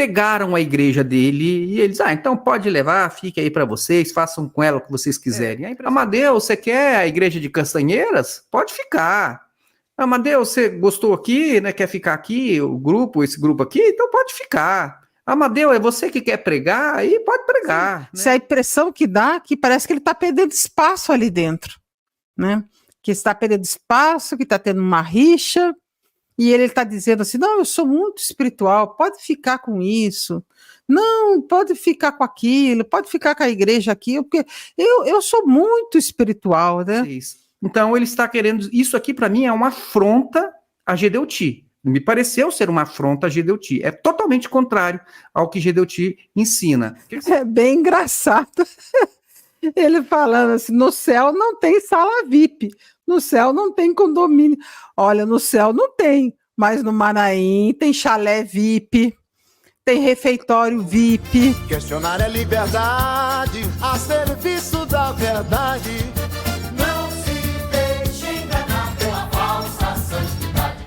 pegaram a igreja dele e eles, então pode levar, fique aí para vocês, façam com ela o que vocês quiserem. Amadeu, você quer a igreja de Castanheiras? Pode ficar. Amadeu, você gostou aqui, né? Quer ficar aqui, esse grupo aqui? Então pode ficar. Amadeu, é você que quer pregar? Aí pode pregar. Sim, né? A impressão que dá que parece que ele está perdendo espaço ali dentro, né? Que está perdendo espaço, que está tendo uma rixa, e ele está dizendo assim, não, eu sou muito espiritual, pode ficar com isso, não, pode ficar com aquilo, pode ficar com a igreja aqui, porque eu sou muito espiritual, né? Então ele está querendo, isso aqui para mim é uma afronta a Gedeuti. Me pareceu ser uma afronta a Gedeuti. É totalmente contrário ao que Gedeuti ensina. É bem engraçado. Ele falando assim, no céu não tem sala VIP, no céu não tem condomínio. Olha, no céu não tem, mas no Manaim tem chalé VIP, tem refeitório VIP. Questionar é liberdade, a serviço da verdade. Não se deixe enganar pela falsa santidade.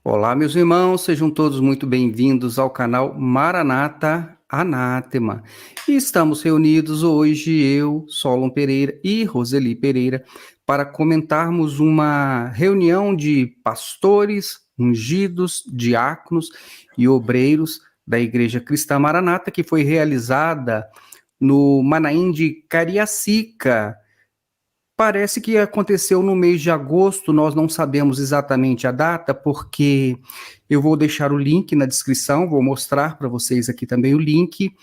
Olá, meus irmãos, sejam todos muito bem-vindos ao canal Maranata Anátema. E estamos reunidos hoje, eu, Solon Pereira e Roseli Pereira, para comentarmos uma reunião de pastores, ungidos, diáconos e obreiros da Igreja Cristã Maranata, que foi realizada no Manaim de Cariacica. Parece que aconteceu no mês de agosto, nós não sabemos exatamente a data, porque eu vou deixar o link na descrição, vou mostrar para vocês aqui também o link,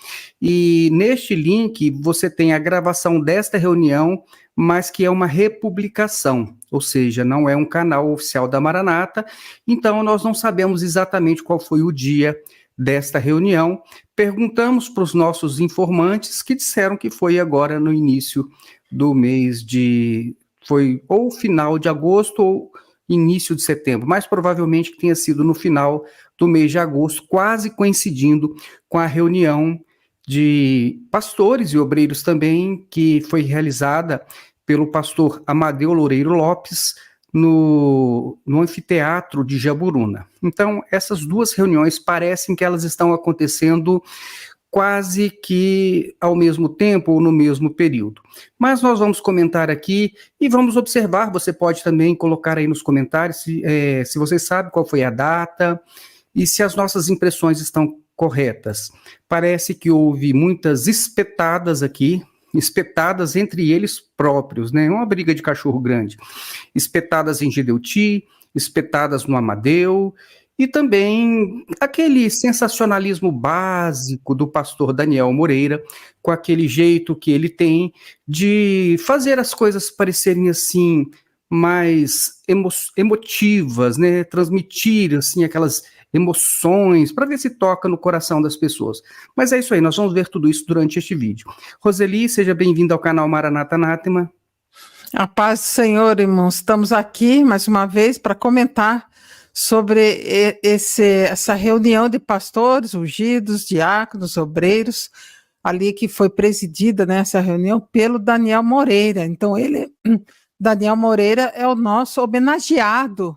e neste link você tem a gravação desta reunião, mas que é uma republicação, ou seja, não é um canal oficial da Maranata, então nós não sabemos exatamente qual foi o dia desta reunião. Perguntamos para os nossos informantes, que disseram que foi agora no início do mês foi ou final de agosto ou início de setembro, mais provavelmente que tenha sido no final do mês de agosto, quase coincidindo com a reunião de pastores e obreiros também, que foi realizada pelo pastor Amadeu Loureiro Lopes, no anfiteatro de Jaburuna. Então, essas duas reuniões parecem que elas estão acontecendo quase que ao mesmo tempo ou no mesmo período. Mas nós vamos comentar aqui e vamos observar, você pode também colocar aí nos comentários se você sabe qual foi a data e se as nossas impressões estão corretas. Parece que houve muitas espetadas aqui, espetadas entre eles próprios, né? Uma briga de cachorro grande. Espetadas em Gedeuti, espetadas no Amadeu, e também aquele sensacionalismo básico do pastor Daniel Moreira, com aquele jeito que ele tem de fazer as coisas parecerem assim, mais emotivas, né? Transmitir assim aquelas emoções, para ver se toca no coração das pessoas. Mas é isso aí, nós vamos ver tudo isso durante este vídeo. Roseli, seja bem-vinda ao canal Maranata Anátema. A paz do Senhor, irmãos. Estamos aqui mais uma vez para comentar sobre essa reunião de pastores, ungidos, diáconos, obreiros, ali que foi presidida nessa reunião pelo Daniel Moreira. Então, Daniel Moreira é o nosso homenageado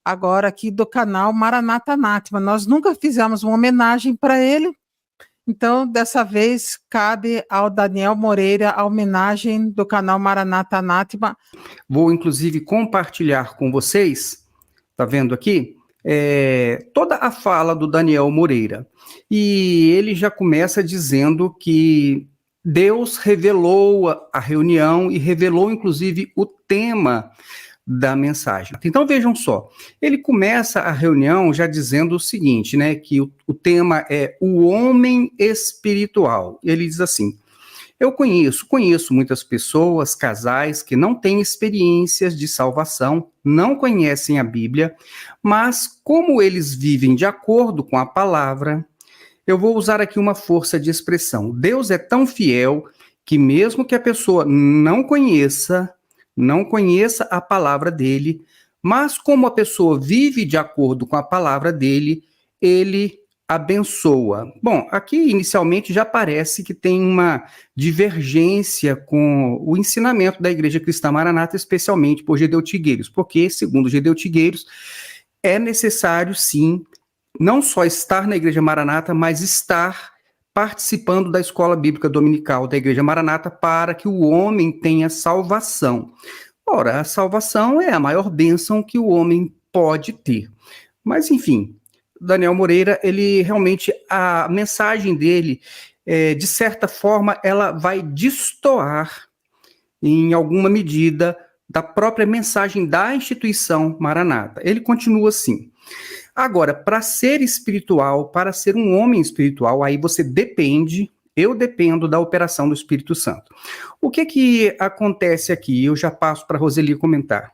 agora aqui do canal Maranata Anátema. Nós nunca fizemos uma homenagem para ele, então, dessa vez, cabe ao Daniel Moreira a homenagem do canal Maranata Anátema. Vou, inclusive, compartilhar com vocês, tá vendo aqui, toda a fala do Daniel Moreira. E ele já começa dizendo que Deus revelou a reunião e revelou, inclusive, o tema da mensagem. Então vejam só, ele começa a reunião já dizendo o seguinte, né, que o tema é o homem espiritual. Ele diz assim: eu conheço muitas pessoas, casais, que não têm experiências de salvação, não conhecem a Bíblia, mas como eles vivem de acordo com a palavra, eu vou usar aqui uma força de expressão. Deus é tão fiel que mesmo que a pessoa não conheça a palavra dele, mas como a pessoa vive de acordo com a palavra dele, ele abençoa. Bom, aqui inicialmente já parece que tem uma divergência com o ensinamento da Igreja Cristã Maranata, especialmente por Gedeu Tigueiros, porque, segundo Gedeu Tigueiros, é necessário, sim, não só estar na Igreja Maranata, mas estar participando da escola bíblica dominical da Igreja Maranata para que o homem tenha salvação. Ora, a salvação é a maior bênção que o homem pode ter. Mas, enfim, Daniel Moreira, ele realmente, a mensagem dele, de certa forma, ela vai destoar, em alguma medida, da própria mensagem da instituição Maranata. Ele continua assim: agora, para ser espiritual, para ser um homem espiritual, aí você depende, eu dependo da operação do Espírito Santo. O que acontece aqui? Eu já passo para a Roseli comentar.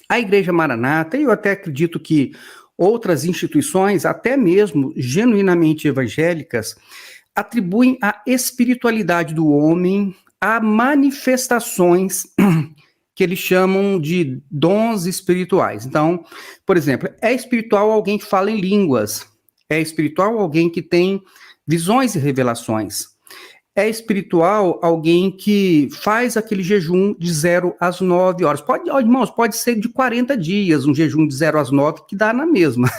A Igreja Maranata, e eu até acredito que outras instituições, até mesmo genuinamente evangélicas, atribuem a espiritualidade do homem a manifestações que eles chamam de dons espirituais. Então, por exemplo, é espiritual alguém que fala em línguas, é espiritual alguém que tem visões e revelações, é espiritual alguém que faz aquele jejum de 0 às 9 horas. Irmãos, pode ser de 40 dias, um jejum de 0 às 9, que dá na mesma.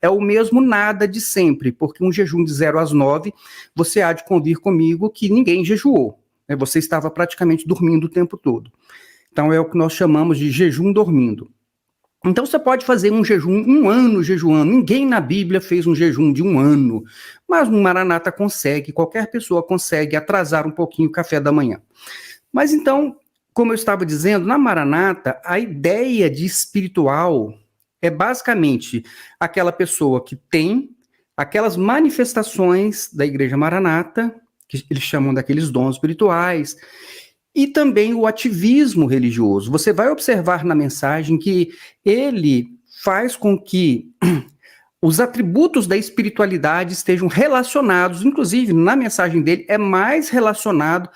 É o mesmo nada de sempre, porque um jejum de 0 às 9, você há de convir comigo que ninguém jejuou, né? Você estava praticamente dormindo o tempo todo. Então, é o que nós chamamos de jejum dormindo. Então, você pode fazer um jejum, 1 ano jejuando. Ninguém na Bíblia fez um jejum de 1 ano. Mas no Maranata consegue, qualquer pessoa consegue atrasar um pouquinho o café da manhã. Mas então, como eu estava dizendo, na Maranata, a ideia de espiritual é basicamente aquela pessoa que tem aquelas manifestações da Igreja Maranata, que eles chamam daqueles dons espirituais, e também o ativismo religioso. Você vai observar na mensagem que ele faz com que os atributos da espiritualidade estejam relacionados, inclusive na mensagem dele, é mais relacionado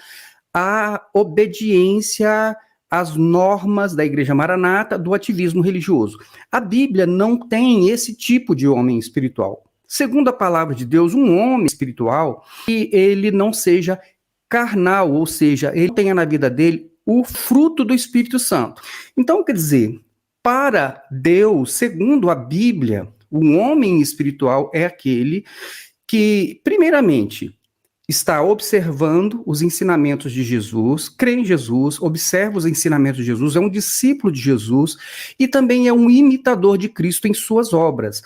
à obediência às normas da Igreja Maranata, do ativismo religioso. A Bíblia não tem esse tipo de homem espiritual. Segundo a palavra de Deus, um homem espiritual, que ele não seja carnal, ou seja, ele tenha na vida dele o fruto do Espírito Santo. Então, quer dizer, para Deus, segundo a Bíblia, um homem espiritual é aquele que, primeiramente, está observando os ensinamentos de Jesus, crê em Jesus, observa os ensinamentos de Jesus, é um discípulo de Jesus e também é um imitador de Cristo em suas obras.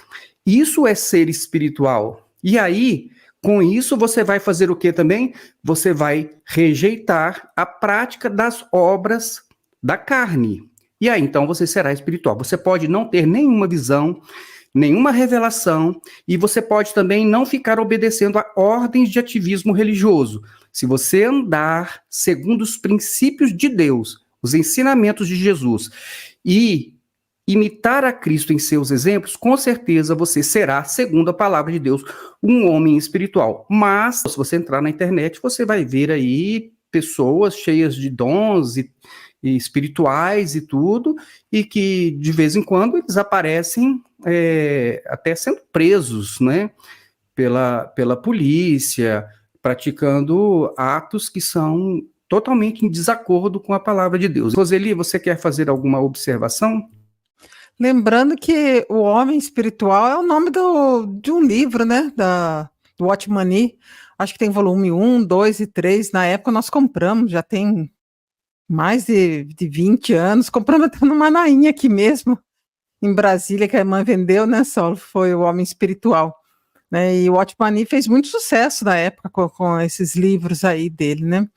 Isso é ser espiritual. E aí, com isso, você vai fazer o que também? Você vai rejeitar a prática das obras da carne. E aí, então, você será espiritual. Você pode não ter nenhuma visão, nenhuma revelação, e você pode também não ficar obedecendo a ordens de ativismo religioso. Se você andar segundo os princípios de Deus, os ensinamentos de Jesus, e imitar a Cristo em seus exemplos, com certeza você será, segundo a palavra de Deus, um homem espiritual. Mas, se você entrar na internet, você vai ver aí pessoas cheias de dons e espirituais e tudo, e que, de vez em quando, eles aparecem até sendo presos, né, pela polícia, praticando atos que são totalmente em desacordo com a palavra de Deus. Roseli, você quer fazer alguma observação? Lembrando que o homem espiritual é o nome de um livro, né, do Watchman Nee. Acho que tem volume 1, 2 e 3. Na época nós compramos, já tem mais de 20 anos. Compramos até numa Manainha aqui mesmo, em Brasília, que a irmã vendeu, né, Saulo? Foi o homem espiritual, né? E o Watchman Nee fez muito sucesso na época com esses livros aí dele, né?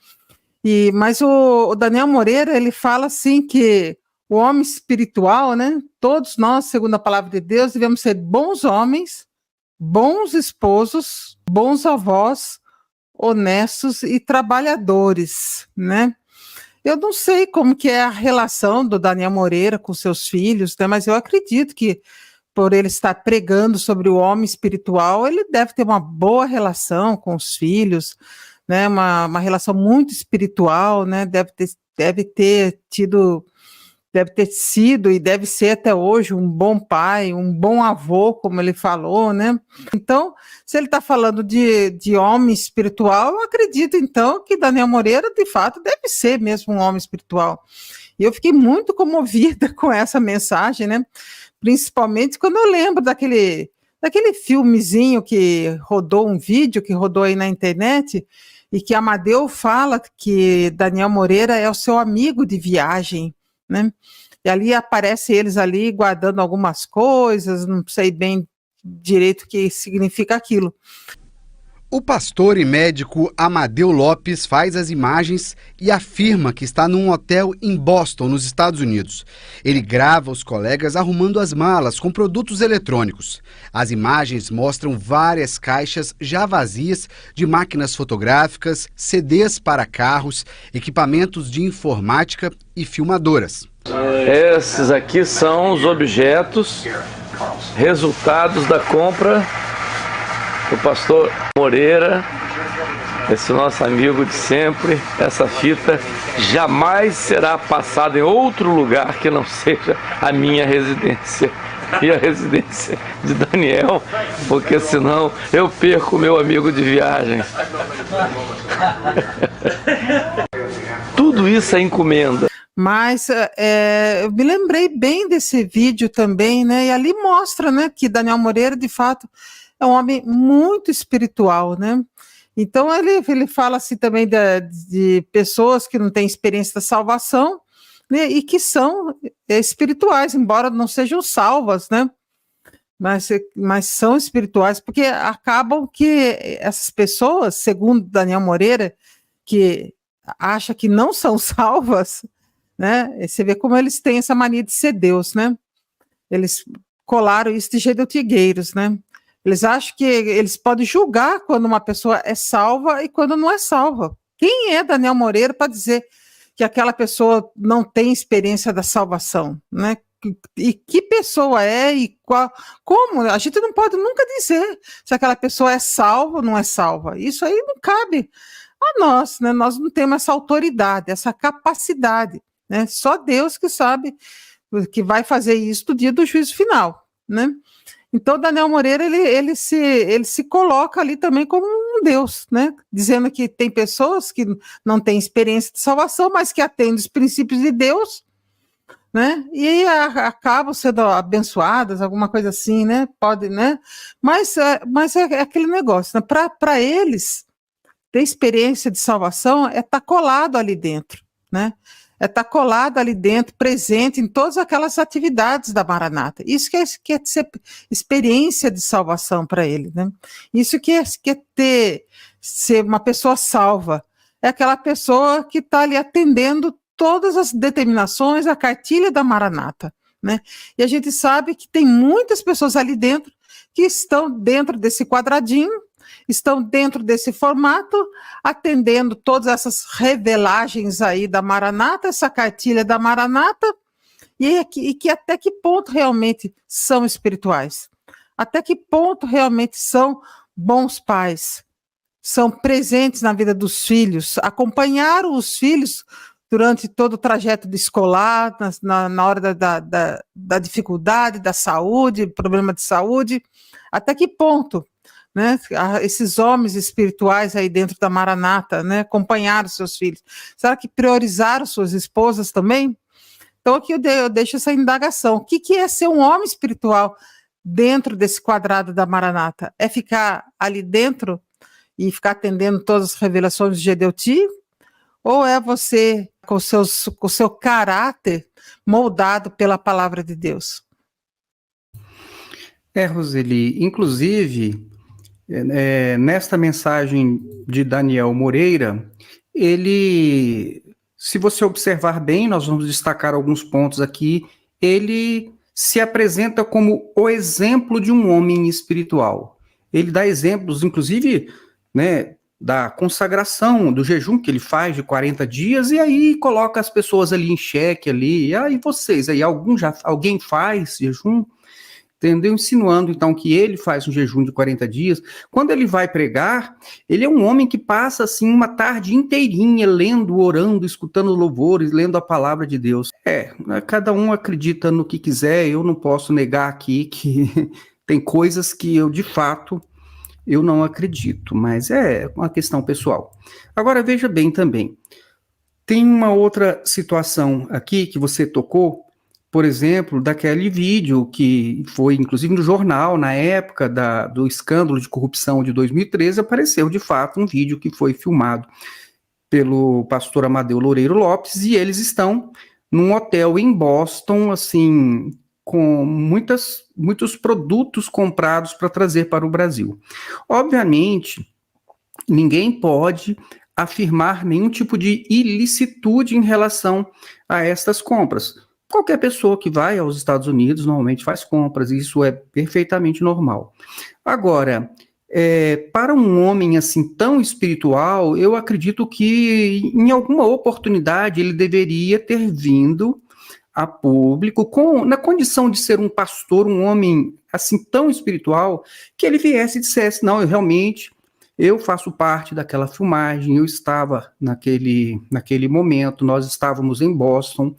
Mas o Daniel Moreira, ele fala assim que o homem espiritual, né? Todos nós, segundo a palavra de Deus, devemos ser bons homens, bons esposos, bons avós, honestos e trabalhadores, né? Eu não sei como que é a relação do Daniel Moreira com seus filhos, né? Mas eu acredito que por ele estar pregando sobre o homem espiritual, ele deve ter uma boa relação com os filhos, né? Uma relação muito espiritual, né? Deve ter sido e deve ser até hoje um bom pai, um bom avô, como ele falou, né? Então, se ele está falando de homem espiritual, eu acredito, então, que Daniel Moreira, de fato, deve ser mesmo um homem espiritual. E eu fiquei muito comovida com essa mensagem, né? Principalmente quando eu lembro daquele filmezinho que rodou, um vídeo que rodou aí na internet, e que Amadeu fala que Daniel Moreira é o seu amigo de viagem, né? E ali aparece eles ali guardando algumas coisas, não sei bem direito o que significa aquilo. O pastor e médico Amadeu Lopes faz as imagens e afirma que está num hotel em Boston, nos Estados Unidos. Ele grava os colegas arrumando as malas com produtos eletrônicos. As imagens mostram várias caixas já vazias de máquinas fotográficas, CDs para carros, equipamentos de informática e filmadoras. Esses aqui são os objetos resultados da compra do pastor Moreira, esse nosso amigo de sempre. Essa fita jamais será passada em outro lugar que não seja a minha residência e a residência de Daniel, porque senão eu perco meu amigo de viagem. Tudo isso é encomenda. Mas eu me lembrei bem desse vídeo também, né? E ali mostra, né, que Daniel Moreira, de fato, é um homem muito espiritual, né? Então ele fala assim também de pessoas que não têm experiência da salvação, né, e que são espirituais, embora não sejam salvas, né? Mas são espirituais, porque acabam que essas pessoas, segundo Daniel Moreira, que acha que não são salvas, né? Você vê como eles têm essa mania de ser Deus, né? Eles colaram isso de jeitigueiros, né? Eles acham que eles podem julgar quando uma pessoa é salva e quando não é salva. Quem é Daniel Moreira para dizer que aquela pessoa não tem experiência da salvação, né? E que pessoa é e como? A gente não pode nunca dizer se aquela pessoa é salva ou não é salva. Isso aí não cabe a nós, né? Nós não temos essa autoridade, essa capacidade, né? Só Deus que sabe que vai fazer isso no dia do juízo final, né? Então, Daniel Moreira, ele se coloca ali também como um Deus, né? Dizendo que tem pessoas que não têm experiência de salvação, mas que atendem os princípios de Deus, né? E aí acabam sendo abençoadas, alguma coisa assim, né? Pode, né? Mas é aquele negócio, né? Para eles, ter experiência de salvação é estar colado ali dentro, né? É estar colado ali dentro, presente em todas aquelas atividades da Maranata. Isso que é ser experiência de salvação para ele, né? Isso que é ser uma pessoa salva. É aquela pessoa que está ali atendendo todas as determinações, a cartilha da Maranata, né? E a gente sabe que tem muitas pessoas ali dentro que estão dentro desse quadradinho, estão dentro desse formato, atendendo todas essas revelagens aí da Maranata, essa cartilha da Maranata, e que até que ponto realmente são espirituais, até que ponto realmente são bons pais, são presentes na vida dos filhos, acompanharam os filhos durante todo o trajeto de escolar, na hora da dificuldade, da saúde, problema de saúde, até que ponto, né, esses homens espirituais aí dentro da Maranata, né, acompanharam seus filhos? Será que priorizaram suas esposas também? Então aqui eu deixo essa indagação. O que é ser um homem espiritual dentro desse quadrado da Maranata? É ficar ali dentro e ficar atendendo todas as revelações de Gedeuti? Ou é você com o seu caráter moldado pela palavra de Deus? Roseli, inclusive, nesta mensagem de Daniel Moreira, ele, se você observar bem, nós vamos destacar alguns pontos aqui, ele se apresenta como o exemplo de um homem espiritual. Ele dá exemplos, inclusive, né, da consagração, do jejum que ele faz de 40 dias, e aí coloca as pessoas ali em xeque, ali, e vocês, aí alguém faz jejum? Entendeu? Insinuando, então, que ele faz um jejum de 40 dias. Quando ele vai pregar, ele é um homem que passa, assim, uma tarde inteirinha lendo, orando, escutando louvores, lendo a palavra de Deus. Cada um acredita no que quiser, eu não posso negar aqui que tem coisas que eu, de fato, eu não acredito, mas é uma questão pessoal. Agora, veja bem também, tem uma outra situação aqui que você tocou, por exemplo, daquele vídeo que foi, inclusive, no jornal, na época do escândalo de corrupção de 2013, apareceu, de fato, um vídeo que foi filmado pelo pastor Amadeu Loureiro Lopes, e eles estão num hotel em Boston, assim, com muitos produtos comprados para trazer para o Brasil. Obviamente, ninguém pode afirmar nenhum tipo de ilicitude em relação a estas compras. Qualquer pessoa que vai aos Estados Unidos normalmente faz compras, e isso é perfeitamente normal. Agora, para um homem assim tão espiritual, eu acredito que em alguma oportunidade ele deveria ter vindo a público na condição de ser um pastor, um homem assim tão espiritual, que ele viesse e dissesse, não, eu faço parte daquela filmagem, eu estava naquele momento, nós estávamos em Boston,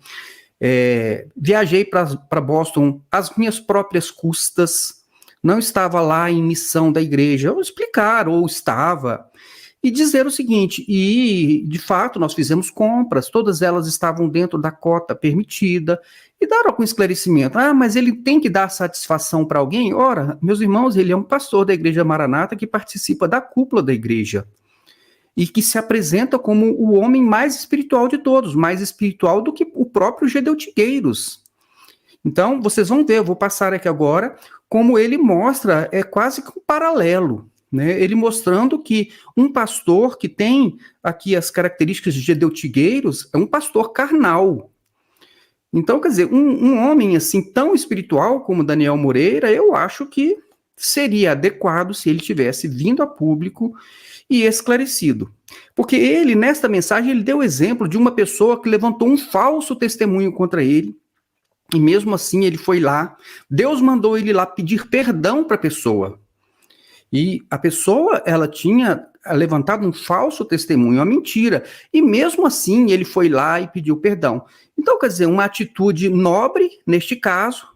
viajei para Boston às minhas próprias custas, não estava lá em missão da igreja, ou explicar, ou estava, e dizer o seguinte, e de fato nós fizemos compras, todas elas estavam dentro da cota permitida, e dar algum esclarecimento. Mas ele tem que dar satisfação para alguém? Ora, meus irmãos, ele é um pastor da Igreja Maranata que participa da cúpula da igreja, e que se apresenta como o homem mais espiritual de todos, mais espiritual do que o próprio Gedeu Tigueiros. Então, vocês vão ver, eu vou passar aqui agora, como ele mostra, quase que um paralelo, né? Ele mostrando que um pastor que tem aqui as características de Gedeu Tigueiros é um pastor carnal. Então, quer dizer, um homem assim tão espiritual como Daniel Moreira, eu acho que seria adequado se ele tivesse vindo a público e esclarecido. Porque ele, nesta mensagem, ele deu exemplo de uma pessoa que levantou um falso testemunho contra ele, e mesmo assim ele foi lá, Deus mandou ele lá pedir perdão para a pessoa. E a pessoa, ela tinha levantado um falso testemunho, uma mentira, e mesmo assim ele foi lá e pediu perdão. Então, quer dizer, uma atitude nobre, neste caso,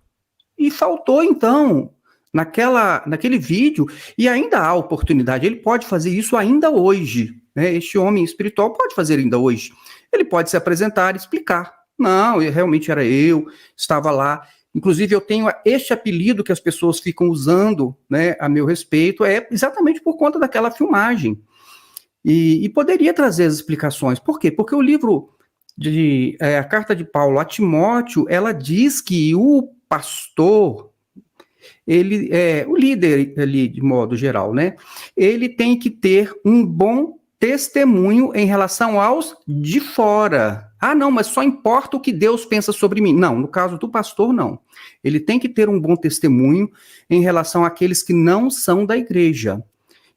e faltou, então, naquele vídeo, e ainda há oportunidade, ele pode fazer isso ainda hoje, né? Este homem espiritual pode fazer ainda hoje. Ele pode se apresentar e explicar. Não, realmente era eu, estava lá. Inclusive, eu tenho este apelido que as pessoas ficam usando, né, a meu respeito, exatamente por conta daquela filmagem. E poderia trazer as explicações. Por quê? Porque o livro, a carta de Paulo a Timóteo, ela diz que o pastor, ele o líder ali, de modo geral, né, ele tem que ter um bom testemunho em relação aos de fora. Não, mas só importa o que Deus pensa sobre mim. Não, no caso do pastor, não. Ele tem que ter um bom testemunho em relação àqueles que não são da igreja.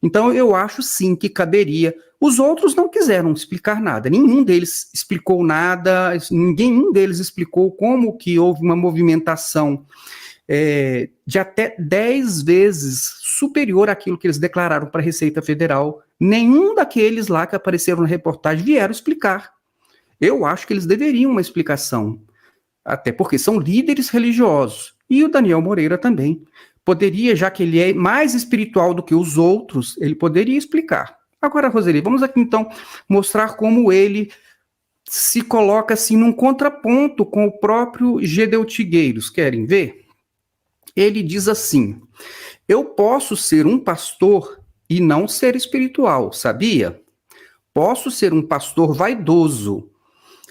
Então, eu acho sim que caberia. Os outros não quiseram explicar nada. Nenhum deles explicou nada, nenhum deles explicou como que houve uma movimentação de até 10 vezes superior àquilo que eles declararam para a Receita Federal. Nenhum daqueles lá que apareceram na reportagem vieram explicar. Eu acho que eles deveriam uma explicação, até porque são líderes religiosos. E o Daniel Moreira também poderia, já que ele é mais espiritual do que os outros, ele poderia explicar. Agora, Roseli, vamos aqui então mostrar como ele se coloca assim num contraponto com o próprio Gedeu Tigueiros. Querem ver? Ele diz assim: eu posso ser um pastor e não ser espiritual, sabia? Posso ser um pastor vaidoso,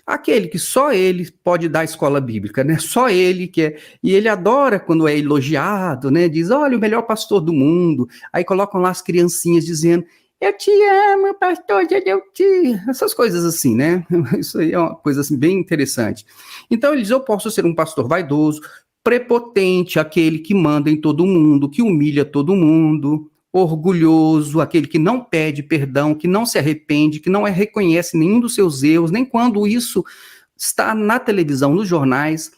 aquele que só ele pode dar escola bíblica, né? Só ele que é. E ele adora quando é elogiado, né? Diz, olha, o melhor pastor do mundo. Aí colocam lá as criancinhas dizendo, eu te amo, pastor, eu te... Essas coisas assim, né? Isso aí é uma coisa assim, bem interessante. Então ele diz, eu posso ser um pastor vaidoso, prepotente, aquele que manda em todo mundo, que humilha todo mundo, orgulhoso, aquele que não pede perdão, que não se arrepende, que não reconhece nenhum dos seus erros, nem quando isso está na televisão, nos jornais.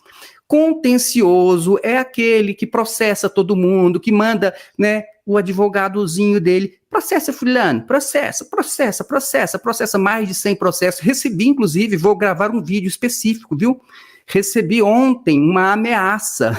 Contencioso é aquele que processa todo mundo, que manda, né, o advogadozinho dele, processa fulano, processa mais de 100 processos. Recebi, inclusive, vou gravar um vídeo específico, viu? Recebi ontem uma ameaça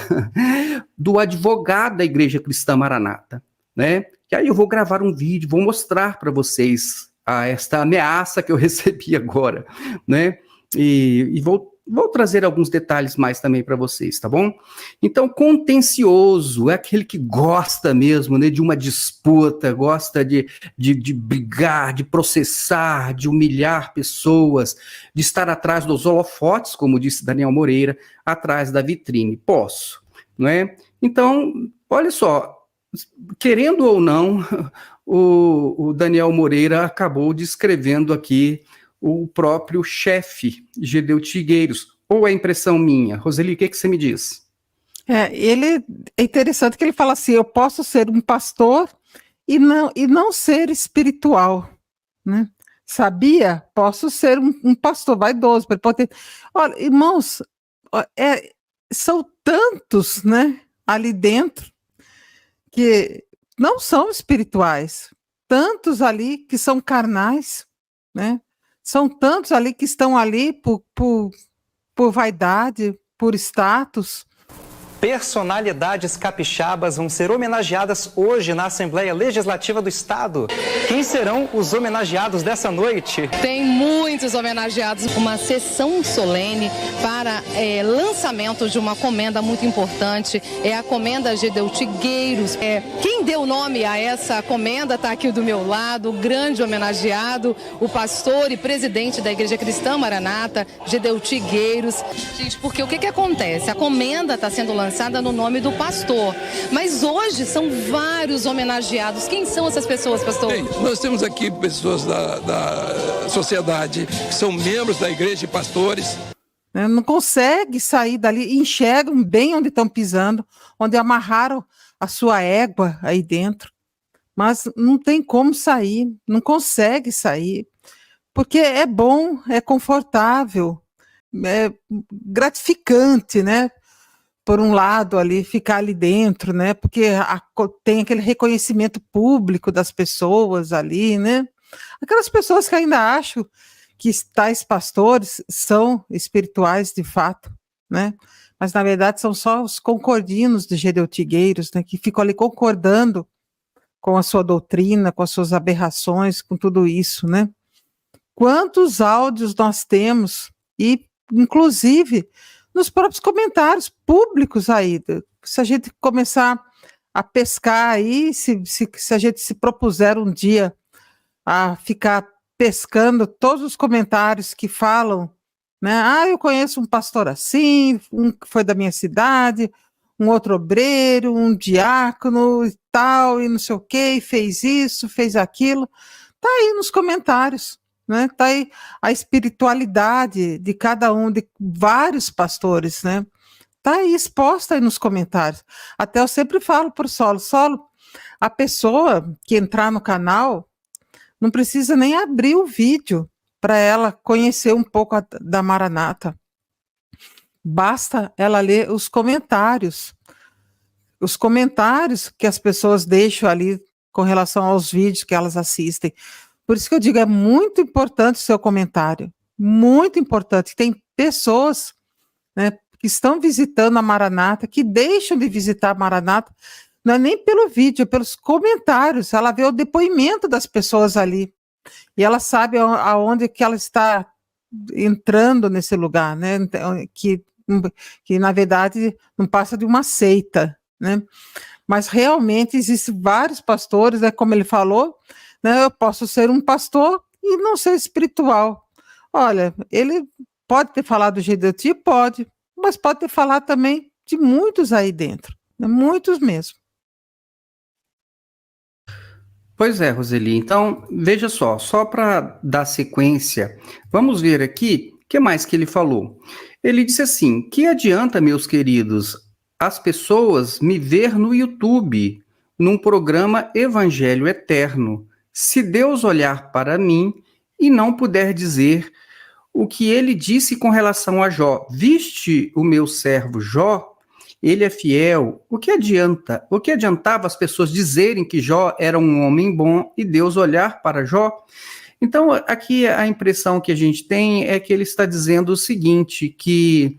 do advogado da Igreja Cristã Maranata, né? E aí eu vou gravar um vídeo, vou mostrar para vocês esta ameaça que eu recebi agora, né? E vou Vou trazer alguns detalhes mais também para vocês, tá bom? Então, contencioso é aquele que gosta mesmo, né, de uma disputa, gosta de brigar, de processar, de humilhar pessoas, de estar atrás dos holofotes, como disse Daniel Moreira, atrás da vitrine. Posso, não é? Então, olha só, querendo ou não, o Daniel Moreira acabou descrevendo aqui o próprio chefe Gedeu Trigueiros, ou é impressão minha? Roseli, o que você me diz? É interessante que ele fala assim, eu posso ser um pastor e não ser espiritual, né? Sabia? Posso ser um pastor vaidoso, prepotente. Olha, irmãos, são tantos, né, ali dentro que não são espirituais, tantos ali que são carnais, né? São tantos ali que estão ali por vaidade, por status. Personalidades capixabas vão ser homenageadas hoje na Assembleia Legislativa do Estado. Quem serão os homenageados dessa noite? Tem muitos homenageados. Uma sessão solene para lançamento de uma comenda muito importante. É a comenda Gedeu Trigueiros. Quem deu nome a essa comenda está aqui do meu lado, o grande homenageado, o pastor e presidente da Igreja Cristã Maranata, Gedeu Trigueiros. Gente, porque o que acontece? A comenda está sendo lançada no nome do pastor, mas hoje são vários homenageados. Quem são essas pessoas, pastor? Bem, nós temos aqui pessoas da sociedade que são membros da igreja e pastores. Não consegue sair dali, enxergam bem onde estão pisando, onde amarraram a sua égua aí dentro, mas não tem como sair, não consegue sair, porque é bom, é confortável, é gratificante, né? Por um lado ali, ficar ali dentro, né? Porque tem aquele reconhecimento público das pessoas ali, né? Aquelas pessoas que ainda acham que tais pastores são espirituais de fato, né? Mas na verdade são só os concordinos de Gedeu Trigueiros, né? Que ficam ali concordando com a sua doutrina, com as suas aberrações, com tudo isso, né? Quantos áudios nós temos, e inclusive nos próprios comentários públicos aí, se a gente começar a pescar aí, se a gente se propuser um dia a ficar pescando todos os comentários que falam, né? Eu conheço um pastor assim, um que foi da minha cidade, um outro obreiro, um diácono e tal, e não sei o quê, e fez isso, fez aquilo. Tá aí nos comentários. Né? Tá aí a espiritualidade de cada um, de vários pastores, né? Tá aí exposta aí nos comentários. Até eu sempre falo para o Solo, a pessoa que entrar no canal não precisa nem abrir o vídeo para ela conhecer um pouco da Maranata. Basta ela ler os comentários que as pessoas deixam ali com relação aos vídeos que elas assistem. Por isso que eu digo, é muito importante o seu comentário, muito importante. Tem pessoas, né, que estão visitando a Maranata, que deixam de visitar a Maranata, não é nem pelo vídeo, é pelos comentários. Ela vê o depoimento das pessoas ali, e ela sabe aonde que ela está entrando nesse lugar, né, que na verdade não passa de uma seita, né? Mas realmente existem vários pastores, né, como ele falou, né, eu posso ser um pastor e não ser espiritual. Olha, ele pode ter falado do Gedeu, pode, mas pode ter falado também de muitos aí dentro, né, muitos mesmo. Pois é, Roseli. Então, veja só para dar sequência, vamos ver aqui o que mais que ele falou. Ele disse assim, que adianta, meus queridos, as pessoas me ver no YouTube, num programa Evangelho Eterno, se Deus olhar para mim e não puder dizer o que ele disse com relação a Jó. Viste o meu servo Jó? Ele é fiel. O que adianta? O que adiantava as pessoas dizerem que Jó era um homem bom e Deus olhar para Jó? Então, aqui a impressão que a gente tem é que ele está dizendo o seguinte, que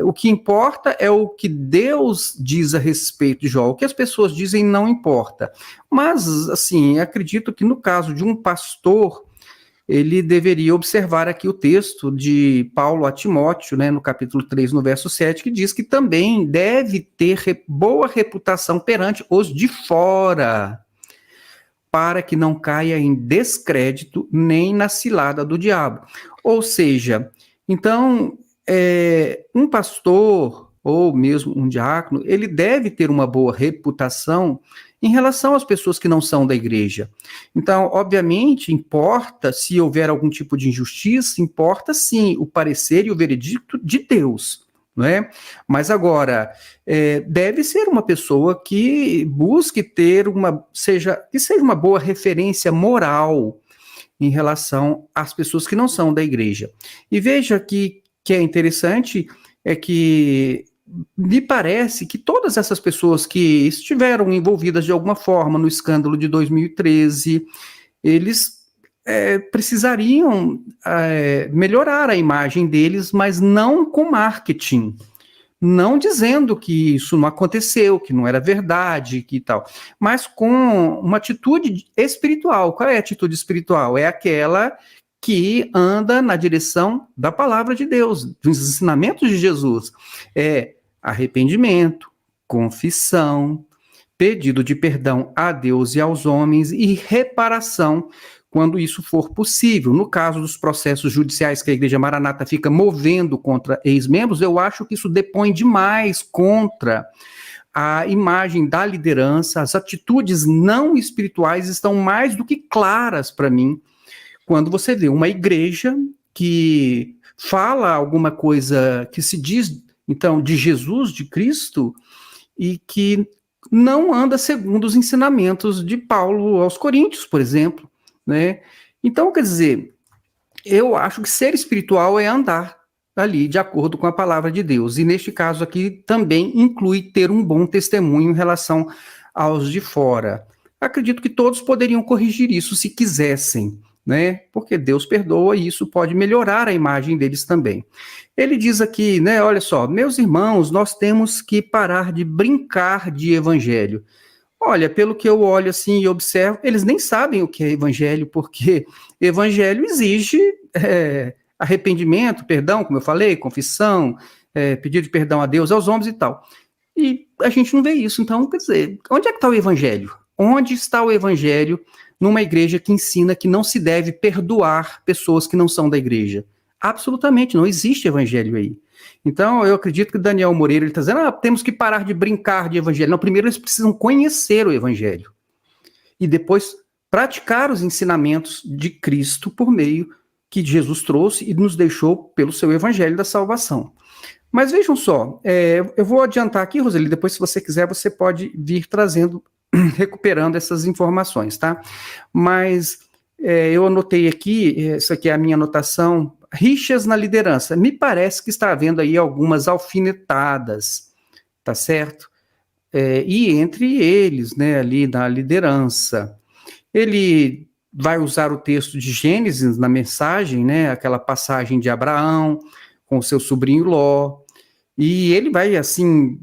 o que importa é o que Deus diz a respeito de Jó. O que as pessoas dizem não importa. Mas, assim, acredito que no caso de um pastor ele deveria observar aqui o texto de Paulo a Timóteo, né, no capítulo 3, no verso 7, que diz que também deve ter boa reputação perante os de fora, para que não caia em descrédito nem na cilada do diabo. Ou seja, então, um pastor ou mesmo um diácono, ele deve ter uma boa reputação em relação às pessoas que não são da igreja. Então, obviamente, importa, se houver algum tipo de injustiça, importa sim o parecer e o veredicto de Deus, não é? Mas agora, deve ser uma pessoa que busque ter que seja uma boa referência moral em relação às pessoas que não são da igreja. E veja que é interessante, é que me parece que todas essas pessoas que estiveram envolvidas de alguma forma no escândalo de 2013, eles precisariam melhorar a imagem deles, mas não com marketing, não dizendo que isso não aconteceu, que não era verdade, que tal, mas com uma atitude espiritual. Qual é a atitude espiritual? É aquela que anda na direção da palavra de Deus, dos ensinamentos de Jesus. Arrependimento, confissão, pedido de perdão a Deus e aos homens e reparação quando isso for possível. No caso dos processos judiciais que a Igreja Maranata fica movendo contra ex-membros, eu acho que isso depõe demais contra a imagem da liderança. As atitudes não espirituais estão mais do que claras para mim quando você vê uma igreja que fala alguma coisa que se diz, então, de Jesus, de Cristo, e que não anda segundo os ensinamentos de Paulo aos Coríntios, por exemplo, né? Então, quer dizer, eu acho que ser espiritual é andar ali de acordo com a palavra de Deus, e neste caso aqui também inclui ter um bom testemunho em relação aos de fora. Acredito que todos poderiam corrigir isso se quisessem, né? Porque Deus perdoa e isso pode melhorar a imagem deles também. Ele diz aqui, né, olha só, meus irmãos, nós temos que parar de brincar de evangelho. Olha, pelo que eu olho assim e observo, eles nem sabem o que é evangelho, porque evangelho exige arrependimento, perdão, como eu falei, confissão, pedido de perdão a Deus, aos homens e tal. E a gente não vê isso, então, quer dizer, onde é que está o evangelho? Onde está o evangelho numa igreja que ensina que não se deve perdoar pessoas que não são da igreja? Absolutamente, não existe evangelho aí. Então, eu acredito que Daniel Moreira está dizendo, temos que parar de brincar de evangelho. Não, primeiro eles precisam conhecer o evangelho e depois praticar os ensinamentos de Cristo por meio que Jesus trouxe e nos deixou pelo seu evangelho da salvação. Mas vejam só, eu vou adiantar aqui, Roseli, depois se você quiser, você pode vir trazendo, recuperando essas informações, tá? Mas eu anotei aqui, isso aqui é a minha anotação, rixas na liderança. Me parece que está havendo aí algumas alfinetadas, tá certo? E entre eles, né, ali na liderança. Ele vai usar o texto de Gênesis na mensagem, né, aquela passagem de Abraão com o seu sobrinho Ló, e ele vai, assim,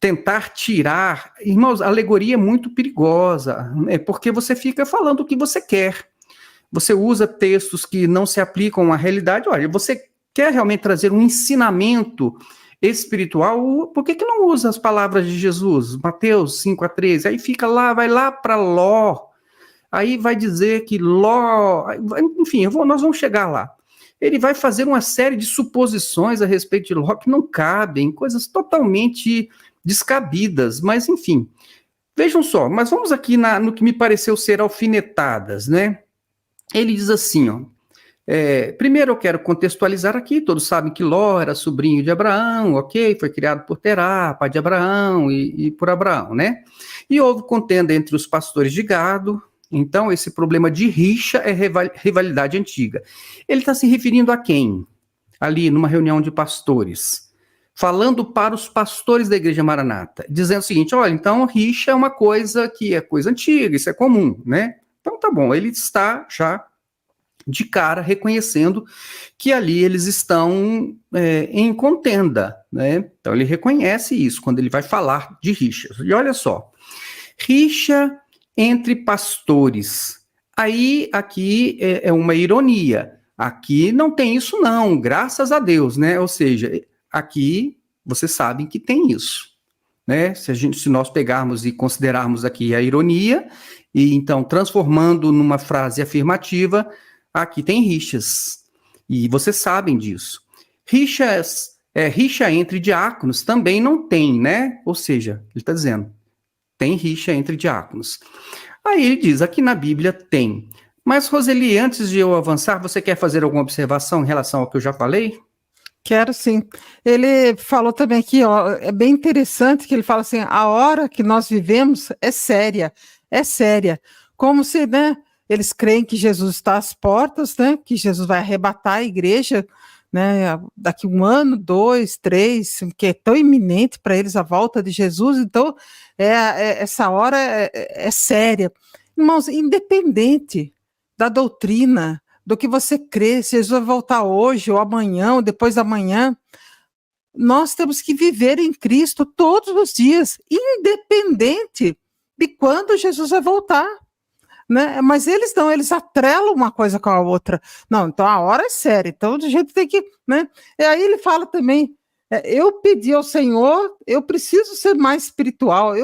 tentar tirar... Irmãos, a alegoria é muito perigosa, porque você fica falando o que você quer. Você usa textos que não se aplicam à realidade. Olha, você quer realmente trazer um ensinamento espiritual, por que não usa as palavras de Jesus? Mateus 5:13, aí fica lá, vai lá para Ló, aí vai dizer que Ló, enfim, nós vamos chegar lá. Ele vai fazer uma série de suposições a respeito de Ló que não cabem, coisas totalmente descabidas, mas enfim. Vejam só, mas vamos aqui no que me pareceu ser alfinetadas, né? Ele diz assim, ó, primeiro eu quero contextualizar aqui, todos sabem que Ló era sobrinho de Abraão, ok? Foi criado por Terá, pai de Abraão e por Abraão, né? E houve contenda entre os pastores de gado, então esse problema de rixa é rivalidade antiga. Ele está se referindo a quem? Ali, numa reunião de pastores, falando para os pastores da Igreja Maranata, dizendo o seguinte, olha, então rixa é uma coisa que é coisa antiga, isso é comum, né? Então tá bom, ele está já de cara reconhecendo que ali eles estão em contenda, né? Então ele reconhece isso quando ele vai falar de rixas. E olha só, rixa entre pastores Aí, aqui é uma ironia. Aqui não tem isso não, graças a Deus, né? Ou seja, aqui vocês sabem que tem isso, né? Se nós pegarmos e considerarmos aqui a ironia, e então transformando numa frase afirmativa, aqui tem rixas. E vocês sabem disso. Rixa entre diáconos também não tem, né? Ou seja, ele está dizendo, tem rixa entre diáconos. Aí ele diz, aqui na Bíblia tem. Mas, Roseli, antes de eu avançar, você quer fazer alguma observação em relação ao que eu já falei? Quero sim. Ele falou também aqui, ó, é bem interessante que ele fala assim, a hora que nós vivemos é séria. Como se, né, eles creem que Jesus está às portas, né, que Jesus vai arrebatar a igreja, né, daqui 1 ano, 2, 3, que é tão iminente para eles a volta de Jesus, então essa hora é séria. Irmãos, independente da doutrina, do que você crê, se Jesus vai voltar hoje, ou amanhã, ou depois da manhã, nós temos que viver em Cristo todos os dias, independente de quando Jesus vai voltar. Né? Mas eles não, eles atrelam uma coisa com a outra. Não, então a hora é séria, então a gente tem que, né? E aí ele fala também, eu pedi ao Senhor, eu preciso ser mais espiritual,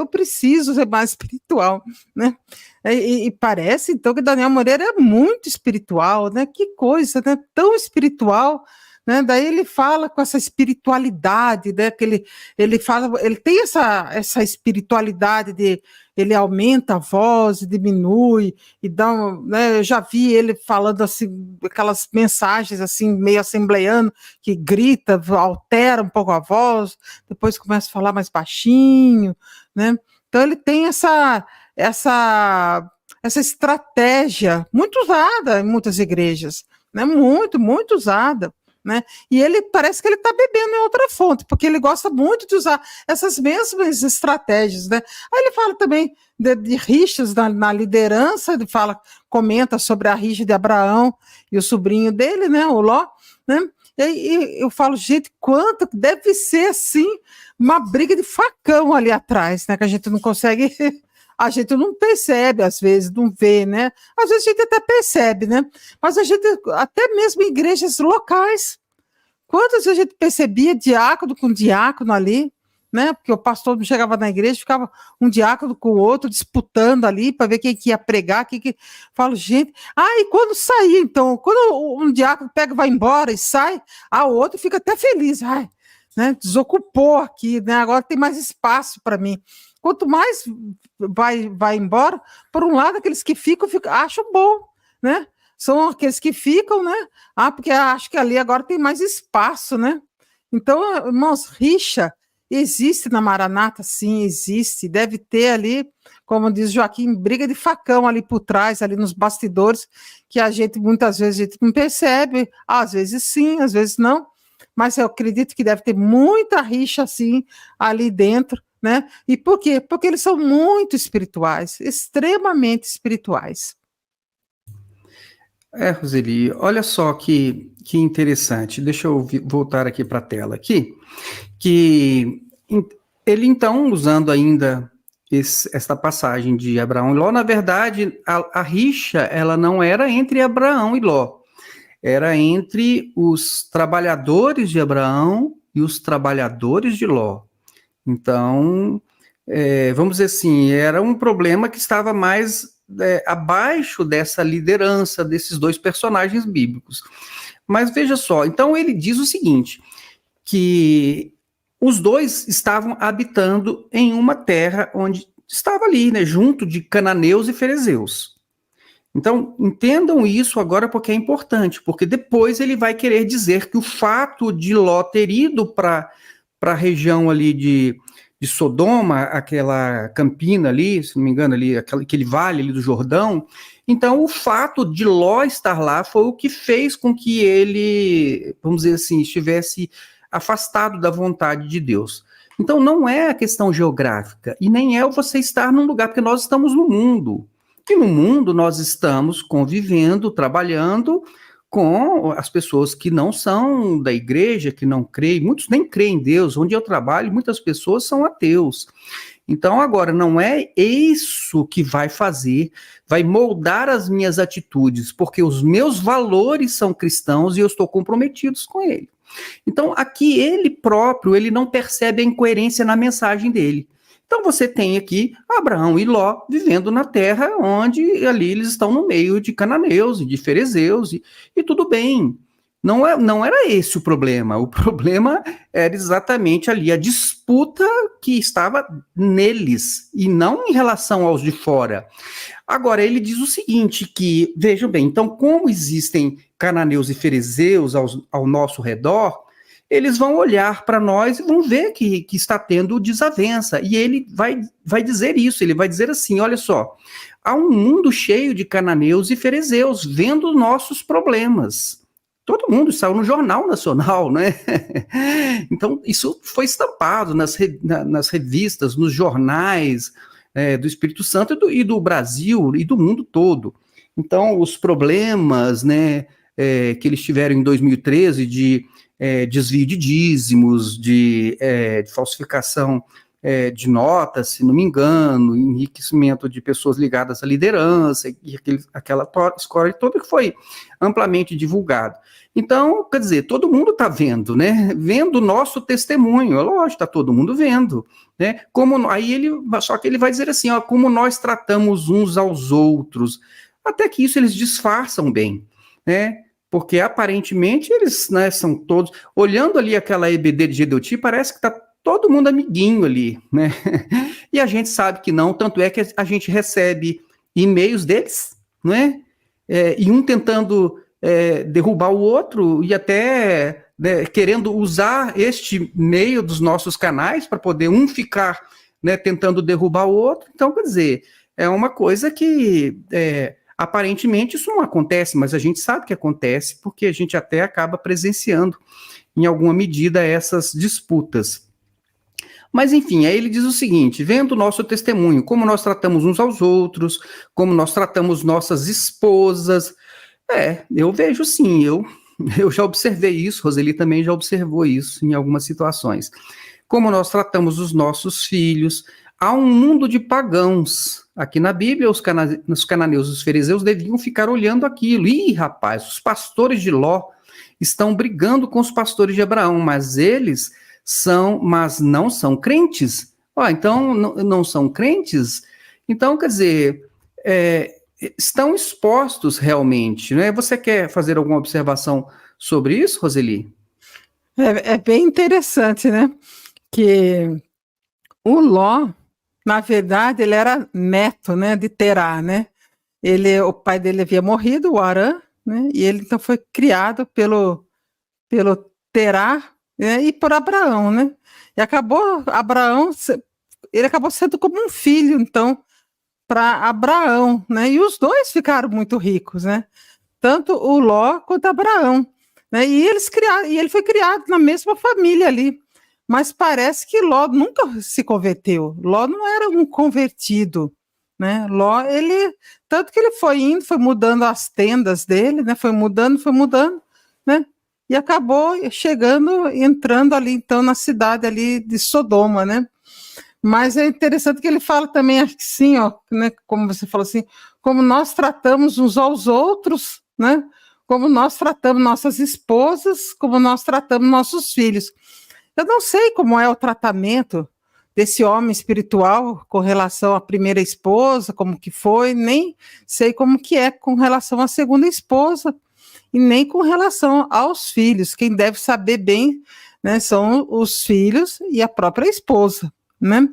né? E parece então que Daniel Moreira é muito espiritual, né? Que coisa, né? Tão espiritual, né? Daí ele fala com essa espiritualidade, né? Que ele fala, ele tem essa espiritualidade de ele aumenta a voz, diminui e dá, né? Eu já vi ele falando assim, aquelas mensagens assim meio assembleiano que grita, altera um pouco a voz, depois começa a falar mais baixinho, né? Então ele tem essa estratégia muito usada em muitas igrejas, né? Muito usada. Né? E ele parece que ele está bebendo em outra fonte, porque ele gosta muito de usar essas mesmas estratégias, né? Aí ele fala também de rixas na liderança, ele comenta sobre a rixa de Abraão e o sobrinho dele, né, o Ló, né? E eu falo, gente, quanto deve ser assim uma briga de facão ali atrás, né? Que a gente não consegue, a gente não percebe às vezes, não vê, né? Às vezes a gente até percebe, né? Mas a gente, até mesmo em igrejas locais, quantas vezes a gente percebia diácono com diácono ali, né? Porque o pastor não chegava na igreja, ficava um diácono com o outro disputando ali para ver quem que ia pregar, Falo, gente, e quando sair, então, quando um diácono pega, vai embora e sai, o outro fica até feliz, né? Desocupou aqui, né? Agora tem mais espaço para mim. Quanto mais vai embora, por um lado, aqueles que ficam acham bom, né? São aqueles que ficam, né? Porque acho que ali agora tem mais espaço, né? Então, irmãos, rixa existe na Maranata, sim, existe. Deve ter ali, como diz Joaquim, briga de facão ali por trás, ali nos bastidores, que a gente, muitas vezes, a gente não percebe. Às vezes sim, às vezes não. Mas eu acredito que deve ter muita rixa, assim, ali dentro, né? E por quê? Porque eles são muito espirituais, extremamente espirituais. Roseli, olha só que interessante. Deixa eu voltar aqui para a tela aqui, que ele então, usando ainda esta passagem de Abraão e Ló, na verdade, a rixa, ela não era entre Abraão e Ló, era entre os trabalhadores de Abraão e os trabalhadores de Ló. Então, vamos dizer assim, era um problema que estava mais abaixo dessa liderança desses dois personagens bíblicos. Mas veja só, então ele diz o seguinte, que os dois estavam habitando em uma terra onde estava ali, né, junto de cananeus e ferezeus. Então, entendam isso agora porque é importante, porque depois ele vai querer dizer que o fato de Ló ter ido para a região ali de Sodoma, aquela campina ali, se não me engano, ali, aquele vale ali do Jordão. Então, o fato de Ló estar lá foi o que fez com que ele, vamos dizer assim, estivesse afastado da vontade de Deus. Então, não é a questão geográfica, e nem é você estar num lugar, porque nós estamos no mundo. E no mundo nós estamos convivendo, trabalhando com as pessoas que não são da igreja, que não creem, muitos nem creem em Deus. Onde eu trabalho, muitas pessoas são ateus. Então, agora, não é isso que vai moldar as minhas atitudes, porque os meus valores são cristãos e eu estou comprometido com ele. Então, aqui ele próprio, ele não percebe a incoerência na mensagem dele. Então, você tem aqui Abraão e Ló vivendo na terra onde ali eles estão no meio de cananeus e de ferezeus, e tudo bem. Não era esse o problema era exatamente ali a disputa que estava neles, e não em relação aos de fora. Agora, ele diz o seguinte, que, vejam bem, então, como existem cananeus e ferezeus ao nosso redor, eles vão olhar para nós e vão ver que está tendo desavença, e ele vai dizer isso, ele vai dizer assim, olha só, há um mundo cheio de cananeus e ferezeus vendo nossos problemas. Todo mundo saiu no Jornal Nacional, né? Então, isso foi estampado nas revistas, nos jornais do Espírito Santo e do Brasil e do mundo todo. Então, os problemas, né, que eles tiveram em 2013 de desvio de dízimos, de falsificação de notas, se não me engano, enriquecimento de pessoas ligadas à liderança, e aquela história toda que foi amplamente divulgado. Então, quer dizer, todo mundo está vendo, né? Vendo o nosso testemunho, é lógico, está todo mundo vendo, né? Só que ele vai dizer assim, ó, como nós tratamos uns aos outros, até que isso eles disfarçam bem, né? Porque aparentemente eles, né, são todos, olhando ali aquela EBD de Gedeuti, parece que está todo mundo amiguinho ali, né? E a gente sabe que não, tanto é que a gente recebe e-mails deles, não é? E um tentando derrubar o outro e até, né, querendo usar este meio dos nossos canais para poder um ficar, né, tentando derrubar o outro. Então, quer dizer, é uma coisa que aparentemente isso não acontece, mas a gente sabe que acontece porque a gente até acaba presenciando em alguma medida essas disputas. Mas, enfim, aí ele diz o seguinte, vendo o nosso testemunho, como nós tratamos uns aos outros, como nós tratamos nossas esposas, eu vejo sim, eu já observei isso, Roseli também já observou isso em algumas situações. Como nós tratamos os nossos filhos, há um mundo de pagãos. Aqui na Bíblia, os cananeus e os fariseus deviam ficar olhando aquilo. Ih, rapaz, os pastores de Ló estão brigando com os pastores de Abraão, mas não são crentes. Então, não são crentes? Então, quer dizer, estão expostos realmente, né? Você quer fazer alguma observação sobre isso, Roseli? É bem interessante, né? Que o Ló, na verdade, ele era neto, né, de Terá, né? O pai dele havia morrido, o Arã, né? E ele então foi criado pelo Terá, né, e por Abraão, né? E ele acabou sendo como um filho, então, para Abraão, né? E os dois ficaram muito ricos, né? Tanto o Ló quanto Abraão, né? E ele foi criado na mesma família ali. Mas parece que Ló nunca se converteu. Ló não era um convertido, né? Ló, tanto que ele foi mudando as tendas dele, né? Foi mudando, né? E acabou entrando ali, então, na cidade ali de Sodoma, né? Mas é interessante que ele fala também assim, ó, né? Como você falou assim, como nós tratamos uns aos outros, né? Como nós tratamos nossas esposas, como nós tratamos nossos filhos. Eu não sei como é o tratamento desse homem espiritual com relação à primeira esposa, como que foi, nem sei como que é com relação à segunda esposa, e nem com relação aos filhos. Quem deve saber bem, né, são os filhos e a própria esposa, né?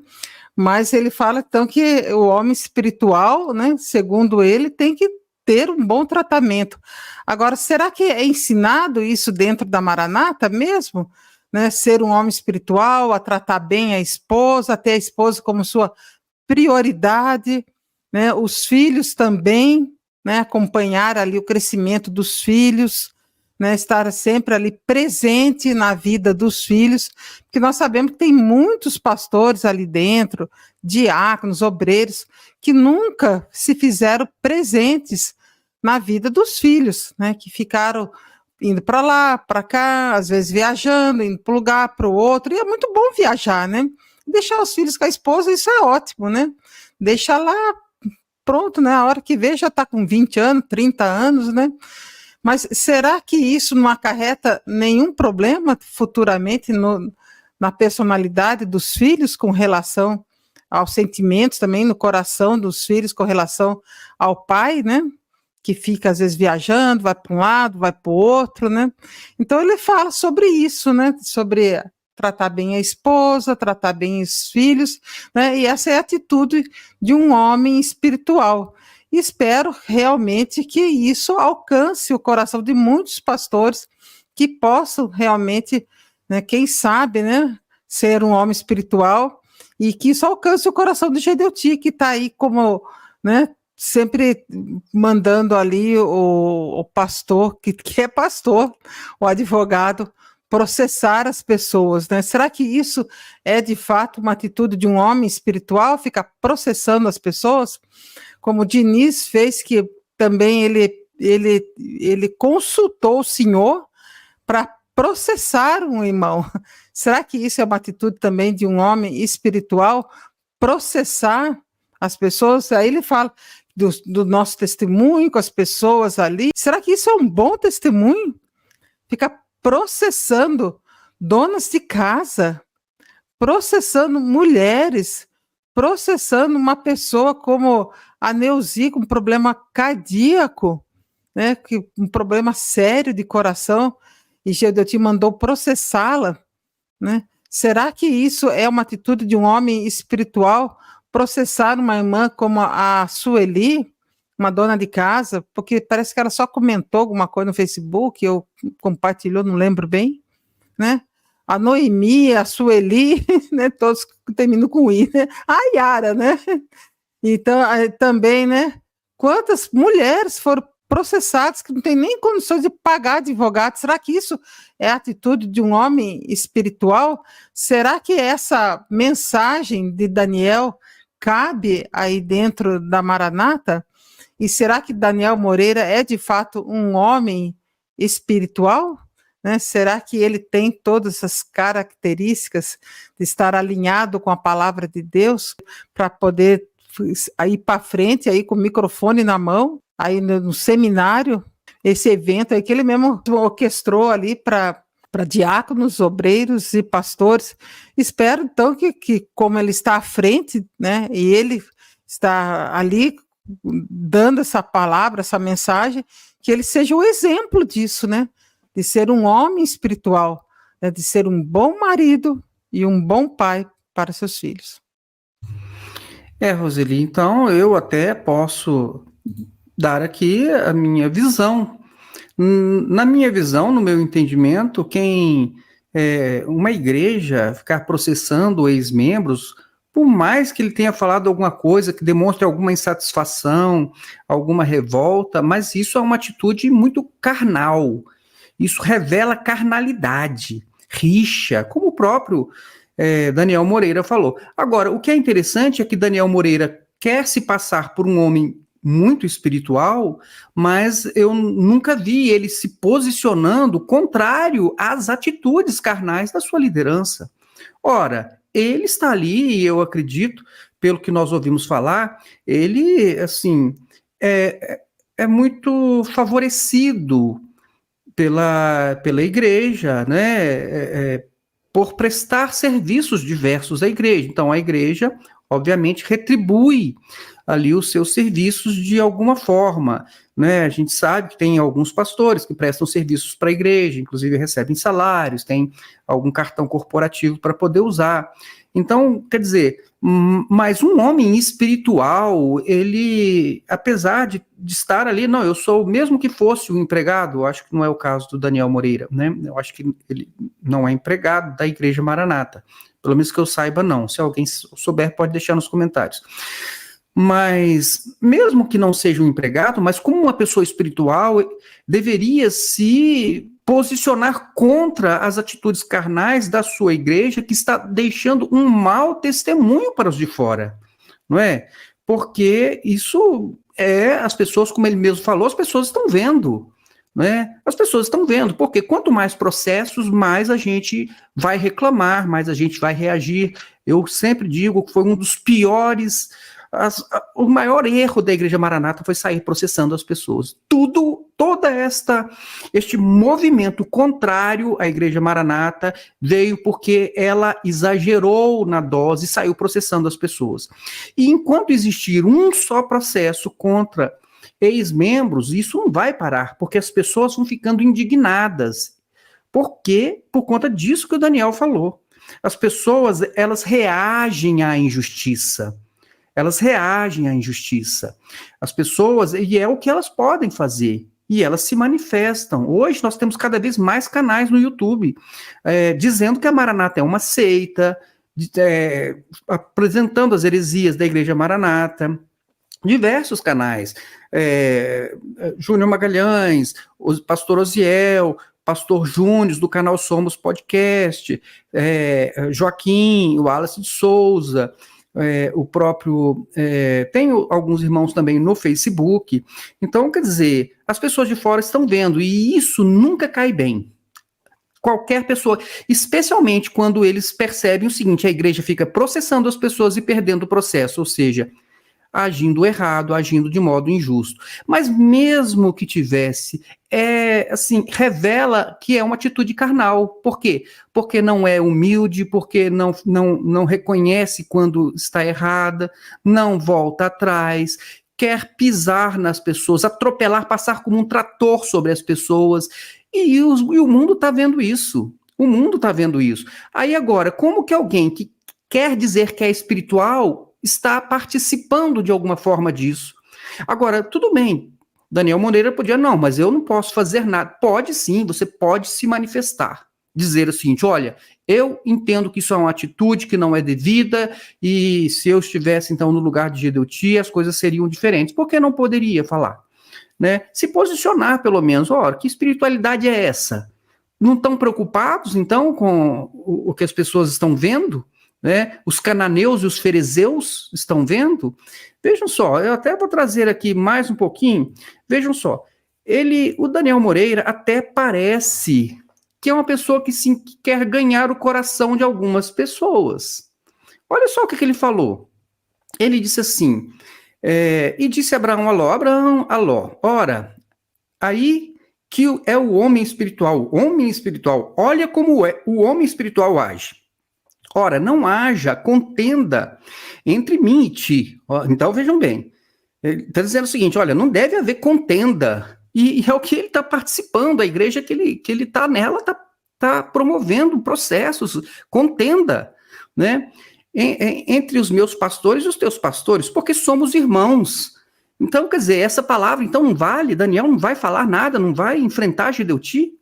Mas ele fala, então, que o homem espiritual, né, segundo ele, tem que ter um bom tratamento. Agora, será que é ensinado isso dentro da Maranata mesmo? Né, ser um homem espiritual, a tratar bem a esposa, ter a esposa como sua prioridade, né, os filhos também, né, acompanhar ali o crescimento dos filhos, né, estar sempre ali presente na vida dos filhos, porque nós sabemos que tem muitos pastores ali dentro, diáconos, obreiros, que nunca se fizeram presentes na vida dos filhos, né, que ficaram indo para lá, para cá, às vezes viajando, indo para um lugar, para o outro, e é muito bom viajar, né? deixar os filhos com a esposa, isso é ótimo, né? Deixa lá, pronto, né? A hora que vê já está com 20 anos, 30 anos, né? Mas será que isso não acarreta nenhum problema futuramente na personalidade dos filhos com relação aos sentimentos também no coração dos filhos com relação ao pai, né? Que fica às vezes viajando, vai para um lado, vai para o outro, né? Então ele fala sobre isso, né? Sobre tratar bem a esposa, tratar bem os filhos, né? E essa é a atitude de um homem espiritual. E espero realmente que isso alcance o coração de muitos pastores que possam realmente, né, quem sabe, né, ser um homem espiritual e que isso alcance o coração do Gedeuti, que está aí como, né, sempre mandando ali o pastor, que é pastor, o advogado, processar as pessoas, né? Será que isso é de fato uma atitude de um homem espiritual, ficar processando as pessoas? Como o Diniz fez, que também ele consultou o Senhor para processar um irmão. Será que isso é uma atitude também de um homem espiritual, processar as pessoas? Aí ele fala do nosso testemunho com as pessoas ali. Será que isso é um bom testemunho? Ficar processando donas de casa, processando mulheres, processando uma pessoa como a Neuzi com problema cardíaco, né, um problema sério de coração, e Gedeuti mandou processá-la, né? Será que isso é uma atitude de um homem espiritual, processar uma irmã como a Sueli, uma dona de casa, porque parece que ela só comentou alguma coisa no Facebook, ou compartilhou, não lembro bem, né? A Noemi, a Sueli, né? Todos terminam com I, né? A Yara, né? Então, também, né? Quantas mulheres foram processadas que não têm nem condições de pagar advogado? Será que isso é a atitude de um homem espiritual? Será que essa mensagem de Daniel cabe aí dentro da Maranata? E será que Daniel Moreira é de fato um homem espiritual? Né? Será que ele tem todas essas características de estar alinhado com a palavra de Deus para poder ir para frente aí com o microfone na mão, aí no seminário, esse evento aí que ele mesmo orquestrou ali para diáconos, obreiros e pastores? Espero então que como ele está à frente, né, e ele está ali dando essa palavra, essa mensagem, que ele seja o exemplo disso, né? De ser um homem espiritual, né? De ser um bom marido e um bom pai para seus filhos. Roseli, então eu até posso dar aqui a minha visão. Na minha visão, no meu entendimento, uma igreja ficar processando ex-membros, por mais que ele tenha falado alguma coisa que demonstre alguma insatisfação, alguma revolta, mas isso é uma atitude muito carnal. Isso revela carnalidade, rixa, como o próprio Daniel Moreira falou. Agora, o que é interessante é que Daniel Moreira quer se passar por um homem muito espiritual, mas eu nunca vi ele se posicionando contrário às atitudes carnais da sua liderança. Ora, ele está ali, e eu acredito, pelo que nós ouvimos falar, ele, assim, é muito favorecido pela igreja, né, por prestar serviços diversos à igreja. Então, a igreja, obviamente, retribui ali os seus serviços de alguma forma, né? A gente sabe que tem alguns pastores que prestam serviços para a igreja, inclusive recebem salários, tem algum cartão corporativo para poder usar. Então, quer dizer, mas um homem espiritual, ele, apesar de estar ali, não, eu sou, mesmo que fosse um empregado, eu acho que não é o caso do Daniel Moreira, né? Eu acho que ele não é empregado da Igreja Maranata, pelo menos que eu saiba, não. Se alguém souber, pode deixar nos comentários. Mas, mesmo que não seja um empregado, mas como uma pessoa espiritual, deveria se posicionar contra as atitudes carnais da sua igreja, que está deixando um mau testemunho para os de fora, não é? Porque isso as pessoas, como ele mesmo falou, as pessoas estão vendo, né? As pessoas estão vendo, porque quanto mais processos, mais a gente vai reclamar, mais a gente vai reagir. Eu sempre digo que foi um dos piores, o maior erro da Igreja Maranata foi sair processando as pessoas. Toda este movimento contrário à Igreja Maranata veio porque ela exagerou na dose e saiu processando as pessoas. E enquanto existir um só processo contra ex-membros, isso não vai parar, porque as pessoas vão ficando indignadas. Por quê? Por conta disso que o Daniel falou. As pessoas, elas reagem à injustiça. Elas reagem à injustiça. As pessoas, e é o que elas podem fazer, e elas se manifestam. Hoje nós temos cada vez mais canais no YouTube dizendo que a Maranata é uma seita, apresentando as heresias da Igreja Maranata. Diversos canais. Júnior Magalhães, o pastor Osiel, pastor Júnior do canal Somos Podcast, Joaquim, o Wallace de Souza, o próprio... tenho alguns irmãos também no Facebook. Então, quer dizer, as pessoas de fora estão vendo, e isso nunca cai bem. Qualquer pessoa, especialmente quando eles percebem o seguinte, a igreja fica processando as pessoas e perdendo o processo, ou seja, agindo errado, agindo de modo injusto. Mas mesmo que tivesse, revela que é uma atitude carnal. Por quê? Porque não é humilde, porque não reconhece quando está errada, não volta atrás, quer pisar nas pessoas, atropelar, passar como um trator sobre as pessoas. E o mundo está vendo isso. O mundo está vendo isso. Aí agora, como que alguém que quer dizer que é espiritual está participando de alguma forma disso? Agora, tudo bem, Daniel Moreira podia, não, mas eu não posso fazer nada. Pode sim, você pode se manifestar. Dizer o seguinte, olha, eu entendo que isso é uma atitude que não é devida, e se eu estivesse, então, no lugar de Gedeuti, as coisas seriam diferentes. Por que não poderia falar? Né? Se posicionar, pelo menos, olha, que espiritualidade é essa? Não estão preocupados, então, com o que as pessoas estão vendo? Né? Os cananeus e os fariseus estão vendo? Vejam só, eu até vou trazer aqui mais um pouquinho. Vejam só, o Daniel Moreira até parece que é uma pessoa que sim, que quer ganhar o coração de algumas pessoas. Olha só o que ele falou. Ele disse assim, e disse Abraão aló, ora, aí que é o homem espiritual, olha como o homem espiritual age. Ora, não haja contenda entre mim e ti. Então, vejam bem, ele está dizendo o seguinte, olha, não deve haver contenda, e é o que ele está participando, a igreja que ele está nela está promovendo processos, contenda, né, entre os meus pastores e os teus pastores, porque somos irmãos. Então, quer dizer, essa palavra, então, não vale, Daniel não vai falar nada, não vai enfrentar Gedeuti?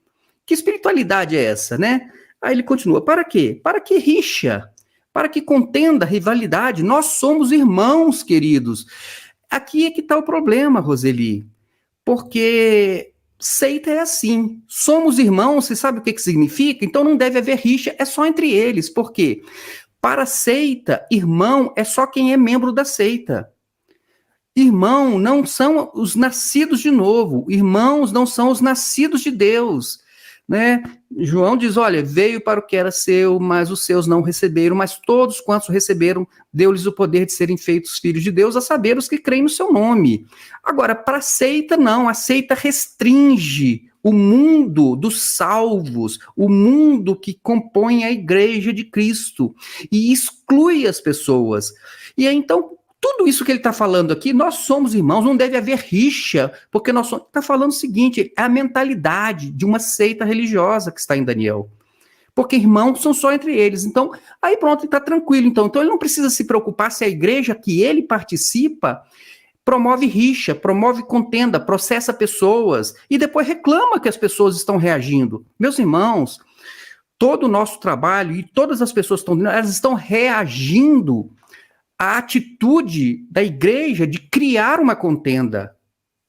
Que espiritualidade é essa, né? Aí ele continua, para quê? Para que rixa? Para que contenda, rivalidade? Nós somos irmãos, queridos. Aqui é que está o problema, Roseli, porque seita é assim, somos irmãos, você sabe o que significa? Então não deve haver rixa, é só entre eles. Por quê? Para seita, irmão é só quem é membro da seita. Irmão não são os nascidos de novo, irmãos não são os nascidos de Deus, né? João diz, olha, veio para o que era seu, mas os seus não receberam, mas todos quantos receberam, deu-lhes o poder de serem feitos filhos de Deus, a saber, os que creem no seu nome. Agora, para a seita, não, a seita restringe o mundo dos salvos, o mundo que compõe a igreja de Cristo, e exclui as pessoas. E aí, então, tudo isso que ele está falando aqui, nós somos irmãos, não deve haver rixa, porque nós somos... Está falando o seguinte, é a mentalidade de uma seita religiosa que está em Daniel. Porque irmãos são só entre eles. Então, aí pronto, ele está tranquilo. Então ele não precisa se preocupar se a igreja que ele participa promove rixa, promove contenda, processa pessoas e depois reclama que as pessoas estão reagindo. Meus irmãos, todo o nosso trabalho e todas as pessoas elas estão reagindo a atitude da igreja de criar uma contenda,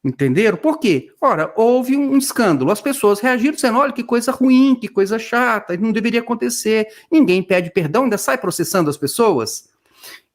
entenderam? Por quê? Ora, houve um escândalo, as pessoas reagiram dizendo, olha que coisa ruim, que coisa chata, não deveria acontecer, ninguém pede perdão, ainda sai processando as pessoas.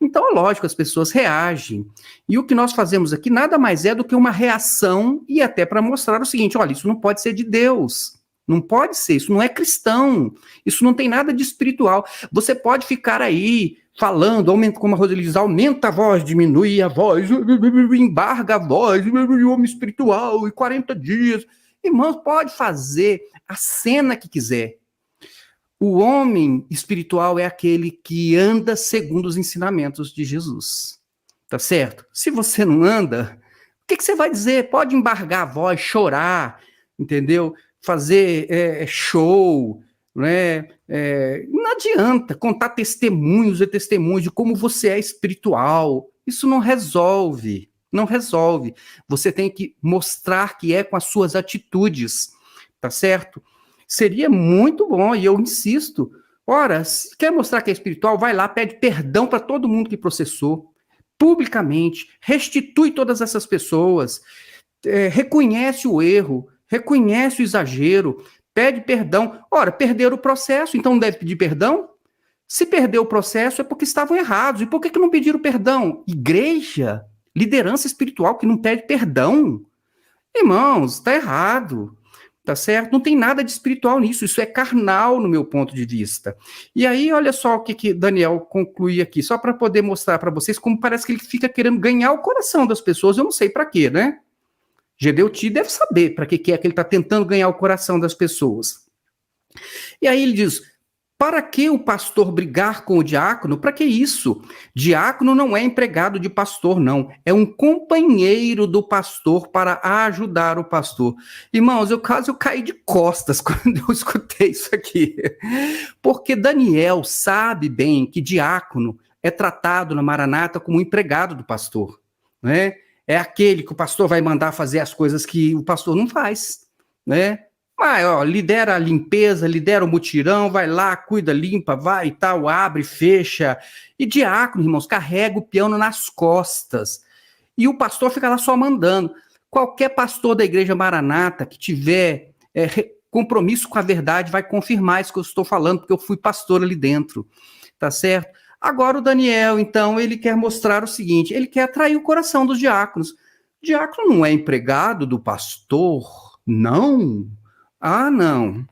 Então é lógico, as pessoas reagem, e o que nós fazemos aqui nada mais é do que uma reação, e até para mostrar o seguinte, olha, isso não pode ser de Deus, não pode ser, isso não é cristão, isso não tem nada de espiritual, você pode ficar aí, falando, aumenta, como a Roseli diz, aumenta a voz, diminui a voz, embarga a voz, homem espiritual, e 40 dias. Irmãos, pode fazer a cena que quiser. O homem espiritual é aquele que anda segundo os ensinamentos de Jesus. Tá certo? Se você não anda, o que você vai dizer? Pode embargar a voz, chorar, entendeu? Fazer show, né? Não adianta contar testemunhos e testemunhos de como você é espiritual. Isso não resolve, não resolve. Você tem que mostrar que é com as suas atitudes, tá certo? Seria muito bom, e eu insisto, ora, se quer mostrar que é espiritual, vai lá, pede perdão para todo mundo que processou, publicamente, restitui todas essas pessoas, reconhece o erro, reconhece o exagero, pede perdão. Ora, perderam o processo, então não deve pedir perdão? Se perdeu o processo é porque estavam errados. E por que não pediram perdão? Igreja, liderança espiritual que não pede perdão. Irmãos, está errado. Tá certo? Não tem nada de espiritual nisso, isso é carnal no meu ponto de vista. E aí, olha só o que Daniel conclui aqui, só para poder mostrar para vocês como parece que ele fica querendo ganhar o coração das pessoas, eu não sei para quê, né? Gedeuti deve saber para que é que ele está tentando ganhar o coração das pessoas. E aí ele diz, para que o pastor brigar com o diácono? Para que isso? Diácono não é empregado de pastor, não. É um companheiro do pastor para ajudar o pastor. Irmãos, eu caí de costas quando eu escutei isso aqui. Porque Daniel sabe bem que diácono é tratado na Maranata como um empregado do pastor, né? É aquele que o pastor vai mandar fazer as coisas que o pastor não faz, né? Vai, lidera a limpeza, lidera o mutirão, vai lá, cuida, limpa, vai e tal, abre, fecha. E diácono, irmãos, carrega o piano nas costas. E o pastor fica lá só mandando. Qualquer pastor da Igreja Maranata que tiver compromisso com a verdade vai confirmar isso que eu estou falando, porque eu fui pastor ali dentro, tá certo? Agora o Daniel, então, ele quer mostrar o seguinte, ele quer atrair o coração dos diáconos. Diácono não é empregado do pastor? Não. Ah, não.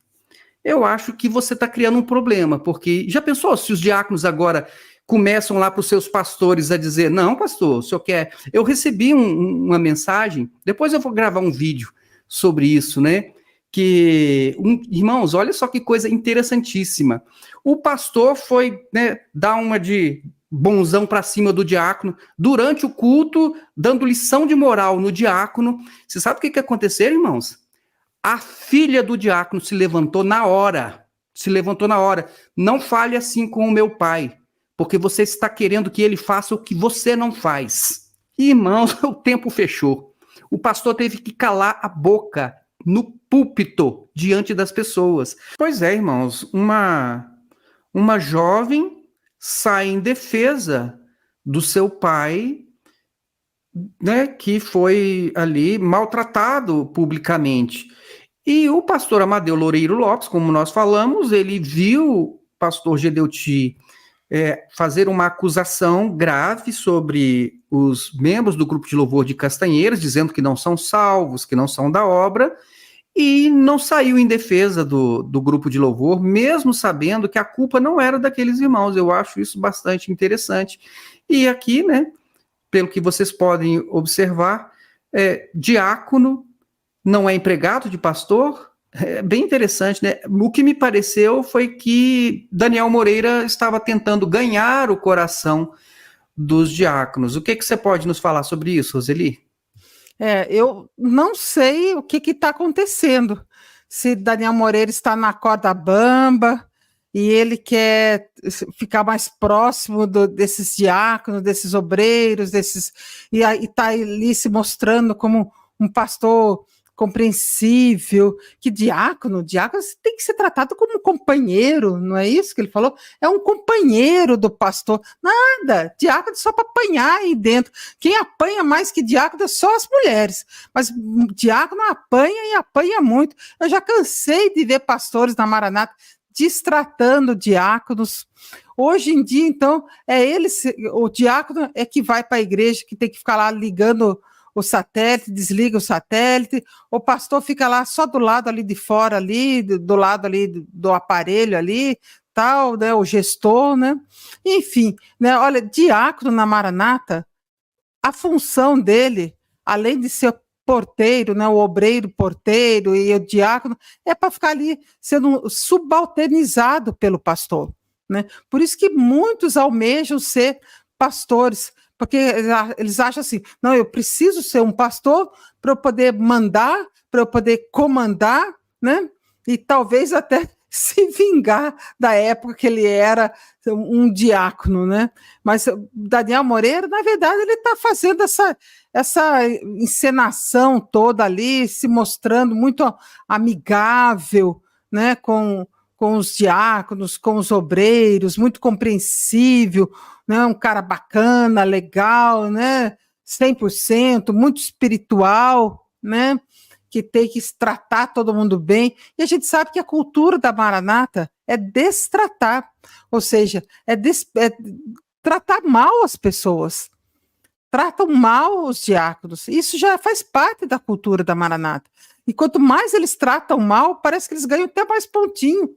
Eu acho que você está criando um problema, porque já pensou se os diáconos agora começam lá para os seus pastores a dizer, não, pastor, o senhor quer... Eu recebi uma mensagem, depois eu vou gravar um vídeo sobre isso, né? Irmãos, olha só que coisa interessantíssima. O pastor foi, né, dar uma de bonzão para cima do diácono, durante o culto, dando lição de moral no diácono. Você sabe o que aconteceu, irmãos? A filha do diácono se levantou na hora. Não fale assim com o meu pai, porque você está querendo que ele faça o que você não faz. E, irmãos, o tempo fechou. O pastor teve que calar a boca no púlpito, diante das pessoas. Pois é, irmãos, uma jovem sai em defesa do seu pai, né, que foi ali maltratado publicamente. E o pastor Amadeu Loureiro Lopes, como nós falamos, ele viu o pastor Gedeuti fazer uma acusação grave sobre os membros do grupo de louvor de Castanheiras, dizendo que não são salvos, que não são da obra, e não saiu em defesa do grupo de louvor, mesmo sabendo que a culpa não era daqueles irmãos. Eu acho isso bastante interessante. E aqui, né, pelo que vocês podem observar, diácono não é empregado de pastor? É bem interessante, né? O que me pareceu foi que Daniel Moreira estava tentando ganhar o coração dos diáconos. O que você pode nos falar sobre isso, Roseli? Eu não sei o que está acontecendo. Se Daniel Moreira está na corda bamba e ele quer ficar mais próximo desses diáconos, desses obreiros, e está ali se mostrando como um pastor compreensível, que diácono tem que ser tratado como um companheiro, não é isso que ele falou? É um companheiro do pastor. Nada, diácono só para apanhar aí dentro. Quem apanha mais que diácono é só as mulheres, mas diácono apanha e apanha muito. Eu já cansei de ver pastores na Maranata destratando diáconos. Hoje em dia, então, o diácono é que vai para a igreja, que tem que ficar lá ligando o satélite, desliga o satélite, o pastor fica lá só do lado ali de fora, ali, do lado ali do aparelho ali, tal, né, o gestor, né? Enfim, né, olha, diácono na Maranata, a função dele, além de ser porteiro, né, o obreiro porteiro e o diácono, é para ficar ali sendo subalternizado pelo pastor, né? Por isso que muitos almejam ser pastores, porque eles acham assim, não, eu preciso ser um pastor para eu poder mandar, para eu poder comandar, né? E talvez até se vingar da época que ele era um diácono, né? Mas Daniel Moreira, na verdade, ele está fazendo essa encenação toda ali, se mostrando muito amigável, né? Com os diáconos, com os obreiros, muito compreensível, né? Um cara bacana, legal, né? 100%, muito espiritual, né? Que tem que tratar todo mundo bem, e a gente sabe que a cultura da Maranata é destratar, ou seja, é tratar mal as pessoas, tratam mal os diáconos, isso já faz parte da cultura da Maranata, e quanto mais eles tratam mal, parece que eles ganham até mais pontinho,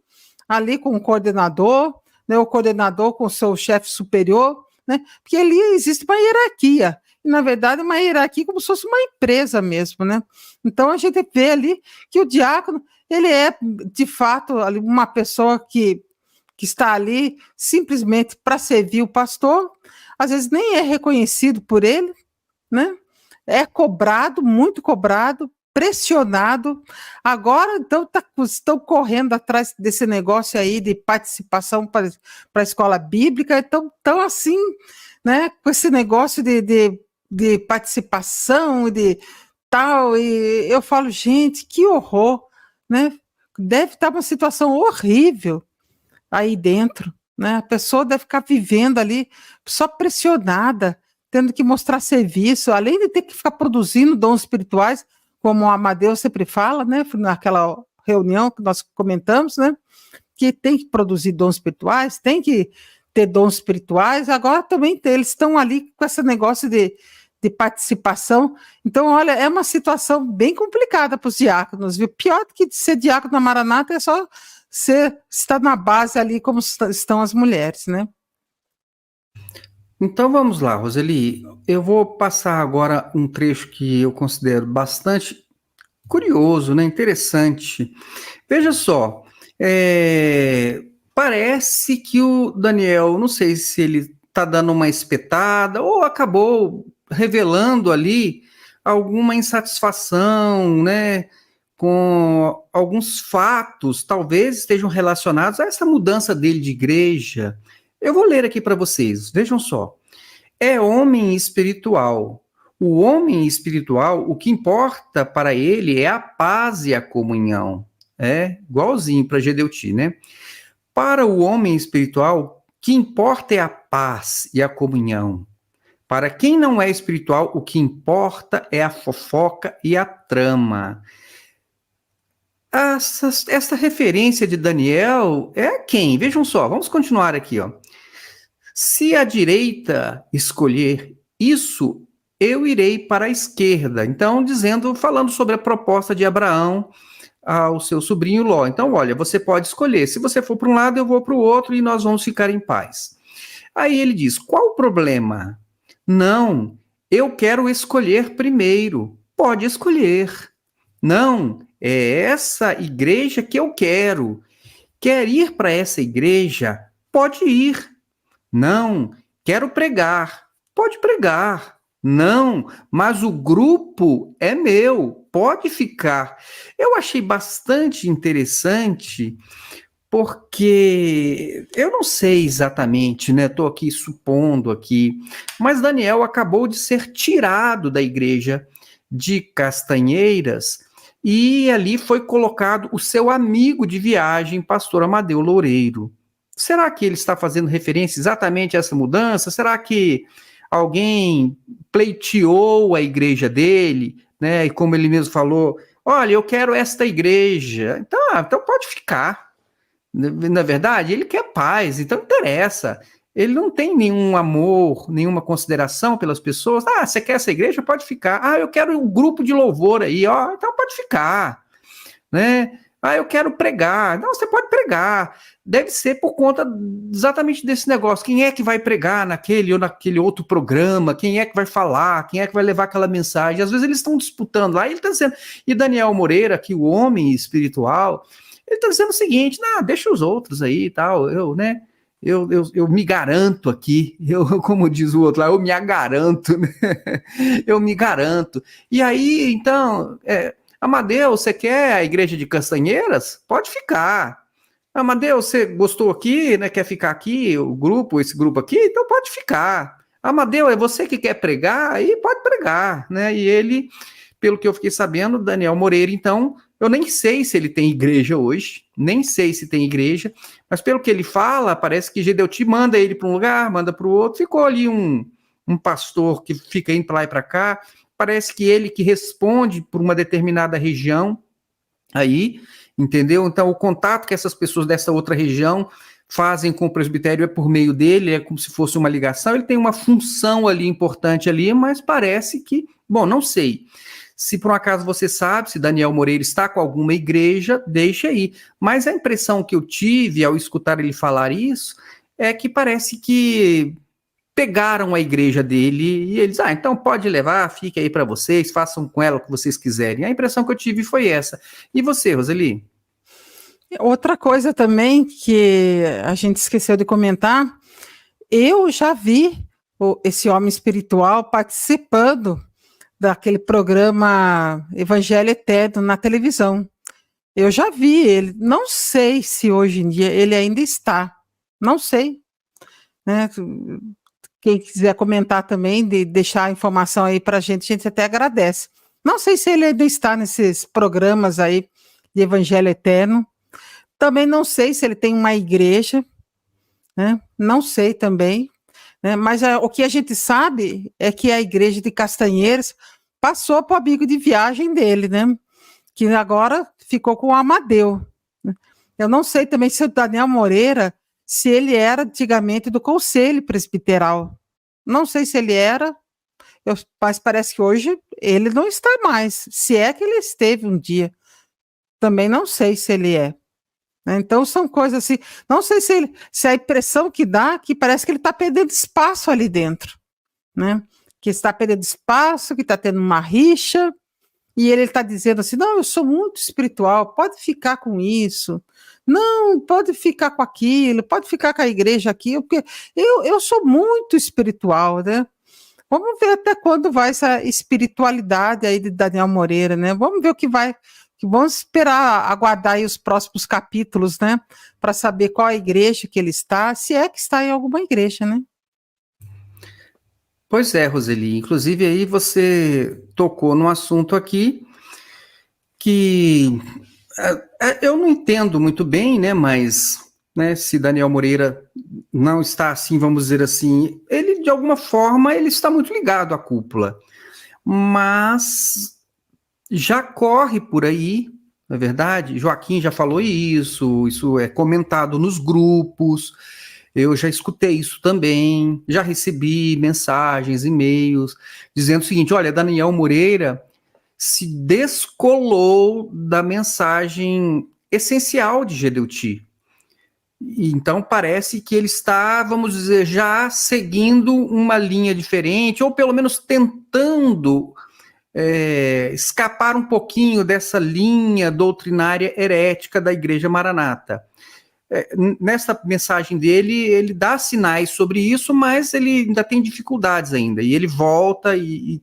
ali com o coordenador, né, o coordenador com o seu chefe superior, né, porque ali existe uma hierarquia, e, na verdade, uma hierarquia como se fosse uma empresa mesmo, né? Então, a gente vê ali que o diácono, ele é, de fato, uma pessoa que está ali simplesmente para servir o pastor, às vezes nem é reconhecido por ele, né? É cobrado, muito cobrado, pressionado. Agora, então, estão correndo atrás desse negócio aí de participação para a escola bíblica, então, estão assim, né, com esse negócio de participação, de tal, e eu falo, gente, que horror, né? Deve estar uma situação horrível aí dentro, né? A pessoa deve ficar vivendo ali só pressionada, tendo que mostrar serviço, além de ter que ficar produzindo dons espirituais, como o Amadeu sempre fala, né? Naquela reunião que nós comentamos, né? Que tem que produzir dons espirituais, tem que ter dons espirituais, agora também eles estão ali com esse negócio de participação. Então, olha, é uma situação bem complicada para os diáconos, viu? Pior do que ser diácono na Maranata é só estar na base ali como estão as mulheres, né? Então vamos lá, Roseli. Eu vou passar agora um trecho que eu considero bastante curioso, né? Interessante. Veja só, parece que o Daniel, não sei se ele está dando uma espetada ou acabou revelando ali alguma insatisfação, né, com alguns fatos, talvez estejam relacionados a essa mudança dele de igreja. Eu vou ler aqui para vocês, vejam só. É homem espiritual. O homem espiritual, o que importa para ele é a paz e a comunhão. É igualzinho para Gedeuti, né? Para o homem espiritual, o que importa é a paz e a comunhão. Para quem não é espiritual, o que importa é a fofoca e a trama. Essa referência de Daniel é a quem? Vejam só, vamos continuar aqui, ó. Se a direita escolher isso, eu irei para a esquerda. Então, falando sobre a proposta de Abraão ao seu sobrinho Ló. Então, olha, você pode escolher. Se você for para um lado, eu vou para o outro e nós vamos ficar em paz. Aí ele diz, qual o problema? Não, eu quero escolher primeiro. Pode escolher. Não, é essa igreja que eu quero. Quer ir para essa igreja? Pode ir. Não, quero pregar. Pode pregar. Não, mas o grupo é meu. Pode ficar. Eu achei bastante interessante, porque eu não sei exatamente, né? Estou aqui supondo aqui, mas Daniel acabou de ser tirado da igreja de Castanheiras e ali foi colocado o seu amigo de viagem, pastor Amadeu Loureiro. Será que ele está fazendo referência exatamente a essa mudança? Será que alguém pleiteou a igreja dele, né? E como ele mesmo falou, olha, eu quero esta igreja. Então pode ficar. Na verdade, ele quer paz, então interessa. Ele não tem nenhum amor, nenhuma consideração pelas pessoas. Você quer essa igreja? Pode ficar. Eu quero um grupo de louvor aí, ó, então pode ficar. Né? Ah, eu quero pregar. Não, você pode pregar. Deve ser por conta exatamente desse negócio. Quem é que vai pregar naquele ou naquele outro programa? Quem é que vai falar? Quem é que vai levar aquela mensagem? Às vezes eles estão disputando lá, ele está dizendo... E Daniel Moreira, que o homem espiritual, ele está dizendo o seguinte, não, deixa os outros aí e tal, eu me garanto aqui, como diz o outro lá, eu me agaranto, né? Eu me garanto. E aí, então... Amadeu, você quer a igreja de Castanheiras? Pode ficar. Amadeu, você gostou aqui, né? Quer ficar aqui, esse grupo aqui? Então pode ficar. Amadeu, é você que quer pregar? Aí pode pregar, né? E ele, pelo que eu fiquei sabendo, Daniel Moreira, então, eu nem sei se ele tem igreja hoje, nem sei se tem igreja, mas pelo que ele fala, parece que Gedeuti manda ele para um lugar, manda para o outro, ficou ali um pastor que fica indo para lá e para cá. Parece que ele que responde por uma determinada região aí, entendeu? Então, o contato que essas pessoas dessa outra região fazem com o presbitério é por meio dele, é como se fosse uma ligação, ele tem uma função ali importante ali, mas parece que, bom, não sei. Se por um acaso você sabe, se Daniel Moreira está com alguma igreja, deixa aí. Mas a impressão que eu tive ao escutar ele falar isso é que parece que pegaram a igreja dele e eles, então pode levar, fique aí para vocês, façam com ela o que vocês quiserem. A impressão que eu tive foi essa. E você, Roseli? Outra coisa também que a gente esqueceu de comentar, eu já vi esse homem espiritual participando daquele programa Evangelho Eterno na televisão. Eu já vi ele, não sei se hoje em dia ele ainda está, não sei, né? Quem quiser comentar também, deixar a informação aí para a gente até agradece. Não sei se ele ainda está nesses programas aí de Evangelho Eterno. Também não sei se ele tem uma igreja, né? Não sei também, né? Mas o que a gente sabe é que a igreja de Castanheiras passou para o amigo de viagem dele, né? Que agora ficou com o Amadeu. Eu não sei também se o Daniel Moreira, se ele era antigamente do Conselho Presbiteral. Não sei se ele era, mas parece que hoje ele não está mais. Se é que ele esteve um dia. Também não sei se ele é. Então são coisas assim, não sei se a impressão que dá que parece que ele está perdendo espaço ali dentro, né? Que está perdendo espaço, que está tendo uma rixa, e ele está dizendo assim, não, eu sou muito espiritual, pode ficar com isso, não, pode ficar com aquilo, pode ficar com a igreja aqui, porque eu sou muito espiritual, né? Vamos ver até quando vai essa espiritualidade aí de Daniel Moreira, né? Vamos ver o que vai... Vamos esperar, aguardar aí os próximos capítulos, né? Para saber qual a igreja que ele está, se é que está em alguma igreja, né? Pois é, Roseli. Inclusive aí você tocou num assunto aqui que eu não entendo muito bem, né? Mas, né, se Daniel Moreira não está assim, vamos dizer assim, ele de alguma forma ele está muito ligado à cúpula, mas já corre por aí, não é verdade? Joaquim já falou isso é comentado nos grupos, eu já escutei isso também, já recebi mensagens, e-mails, dizendo o seguinte, olha, Daniel Moreira se descolou da mensagem essencial de Gedeuti. Então parece que ele está, vamos dizer, já seguindo uma linha diferente, ou pelo menos tentando escapar um pouquinho dessa linha doutrinária herética da Igreja Maranata. Nessa mensagem dele, ele dá sinais sobre isso, mas ele ainda tem dificuldades ainda, e ele volta e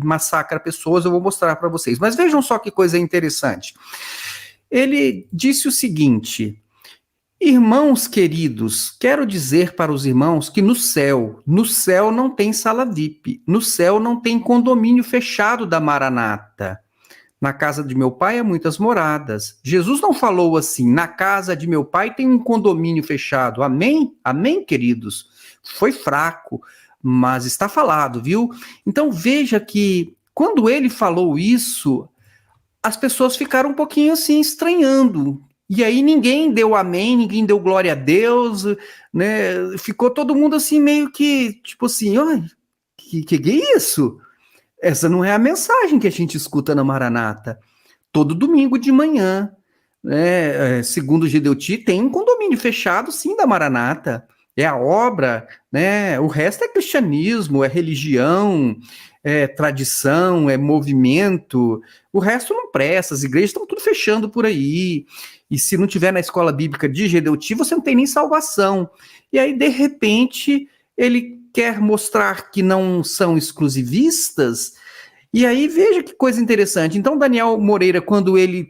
massacra pessoas, eu vou mostrar para vocês. Mas vejam só que coisa interessante. Ele disse o seguinte: irmãos queridos, quero dizer para os irmãos que no céu não tem sala VIP, no céu não tem condomínio fechado da Maranata. Na casa de meu pai há muitas moradas. Jesus não falou assim, na casa de meu pai tem um condomínio fechado. Amém? Amém, queridos? Foi fraco, mas está falado, viu? Então veja que quando ele falou isso, as pessoas ficaram um pouquinho assim estranhando. E aí ninguém deu amém, ninguém deu glória a Deus, né? Ficou todo mundo assim meio que, tipo assim, que é isso? Essa não é a mensagem que a gente escuta na Maranata. Todo domingo de manhã, né, segundo o Gedeuti, tem um condomínio fechado, sim, da Maranata. É a obra, né? O resto é cristianismo, é religião, é tradição, é movimento. O resto não presta, as igrejas estão tudo fechando por aí. E se não tiver na escola bíblica de Gedeuti, você não tem nem salvação. E aí, de repente, ele quer mostrar que não são exclusivistas. E aí, veja que coisa interessante. Então, Daniel Moreira, quando ele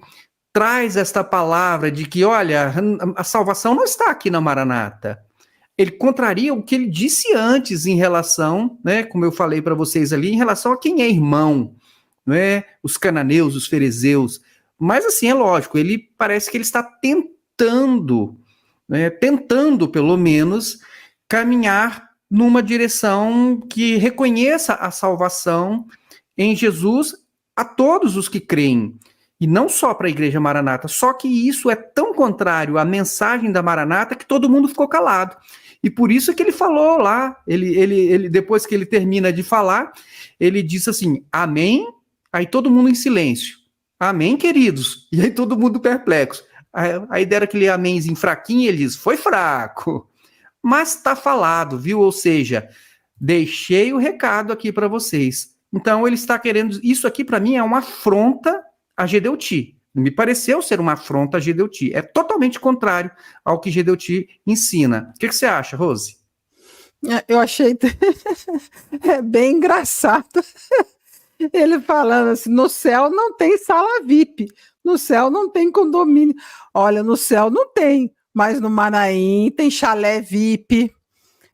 traz esta palavra de que, olha, a salvação não está aqui na Maranata, ele contraria o que ele disse antes em relação, né, como eu falei para vocês ali, em relação a quem é irmão, né, os cananeus, os fariseus. Mas assim, é lógico, ele parece que ele está tentando, né, tentando pelo menos caminhar numa direção que reconheça a salvação em Jesus a todos os que creem. E não só para a Igreja Maranata, só que isso é tão contrário à mensagem da Maranata que todo mundo ficou calado. E por isso é que ele falou lá, ele depois que ele termina de falar, ele disse assim, amém, aí todo mundo em silêncio. Amém, queridos? E aí todo mundo perplexo. Aí deram aquele amémzinho fraquinho e ele diz, foi fraco, mas está falado, viu? Ou seja, deixei o recado aqui para vocês. Então ele está querendo, isso aqui para mim é uma afronta a Gedeuti. Me pareceu ser uma afronta a Gedeuti. É totalmente contrário ao que Gedeuti ensina. O que você acha, Rose? Eu achei bem engraçado ele falando assim, no céu não tem sala VIP, no céu não tem condomínio. Olha, no céu não tem, mas no Manaim tem chalé VIP,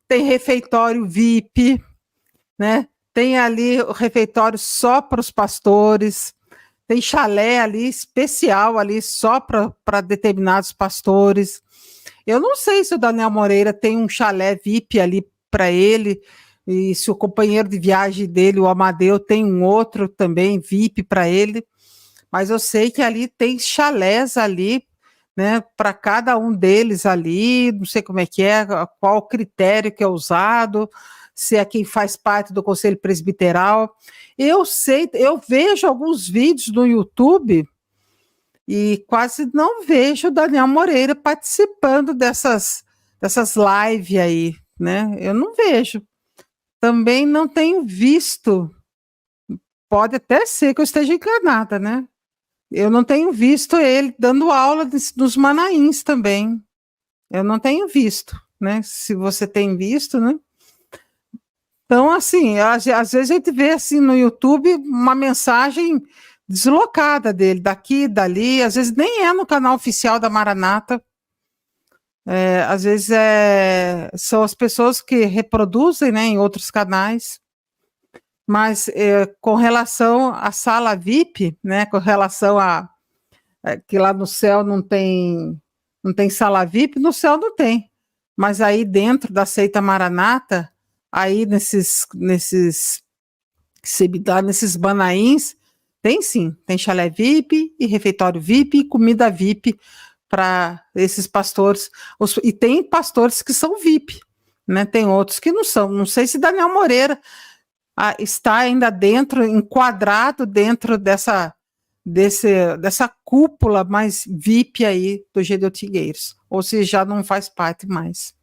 tem refeitório VIP, né? Tem ali o refeitório só para os pastores, tem chalé ali especial ali só para determinados pastores. Eu não sei se o Daniel Moreira tem um chalé VIP ali para ele, e se o companheiro de viagem dele, o Amadeu, tem um outro também VIP para ele, mas eu sei que ali tem chalés ali, né, para cada um deles ali, não sei como é que é, qual o critério que é usado, se é quem faz parte do Conselho Presbiteral. Eu sei, eu vejo alguns vídeos no YouTube e quase não vejo o Daniel Moreira participando dessas lives aí, né? Eu não vejo. Também não tenho visto, pode até ser que eu esteja enganada, né? Eu não tenho visto ele dando aula nos Manaíns também. Eu não tenho visto, né? Se você tem visto, né? Então, assim, às vezes a gente vê assim no YouTube uma mensagem deslocada dele, daqui, dali, às vezes nem é no canal oficial da Maranata, às vezes são as pessoas que reproduzem, né, em outros canais, mas com relação à sala VIP, né, com relação a que lá no céu não tem sala VIP, no céu não tem, mas aí dentro da seita Maranata, aí nesses Manaíns, tem sim, tem chalé VIP e refeitório VIP e comida VIP para esses pastores, e tem pastores que são VIP, né? Tem outros que não são, não sei se Daniel Moreira está ainda enquadrado dentro dessa cúpula mais VIP aí do Gedeuti Gueiros, ou se já não faz parte mais.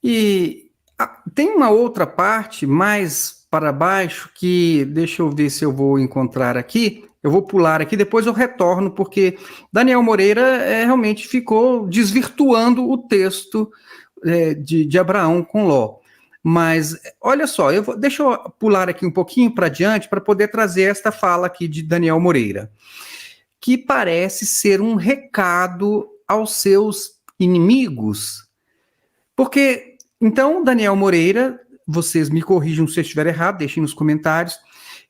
E tem uma outra parte mais para baixo que, deixa eu ver se eu vou encontrar aqui, eu vou pular aqui, depois eu retorno, porque Daniel Moreira realmente ficou desvirtuando o texto de Abraão com Ló. Mas, olha só, deixa eu pular aqui um pouquinho para diante para poder trazer esta fala aqui de Daniel Moreira, que parece ser um recado aos seus inimigos. Porque, então, Daniel Moreira, vocês me corrijam se eu estiver errado, deixem nos comentários,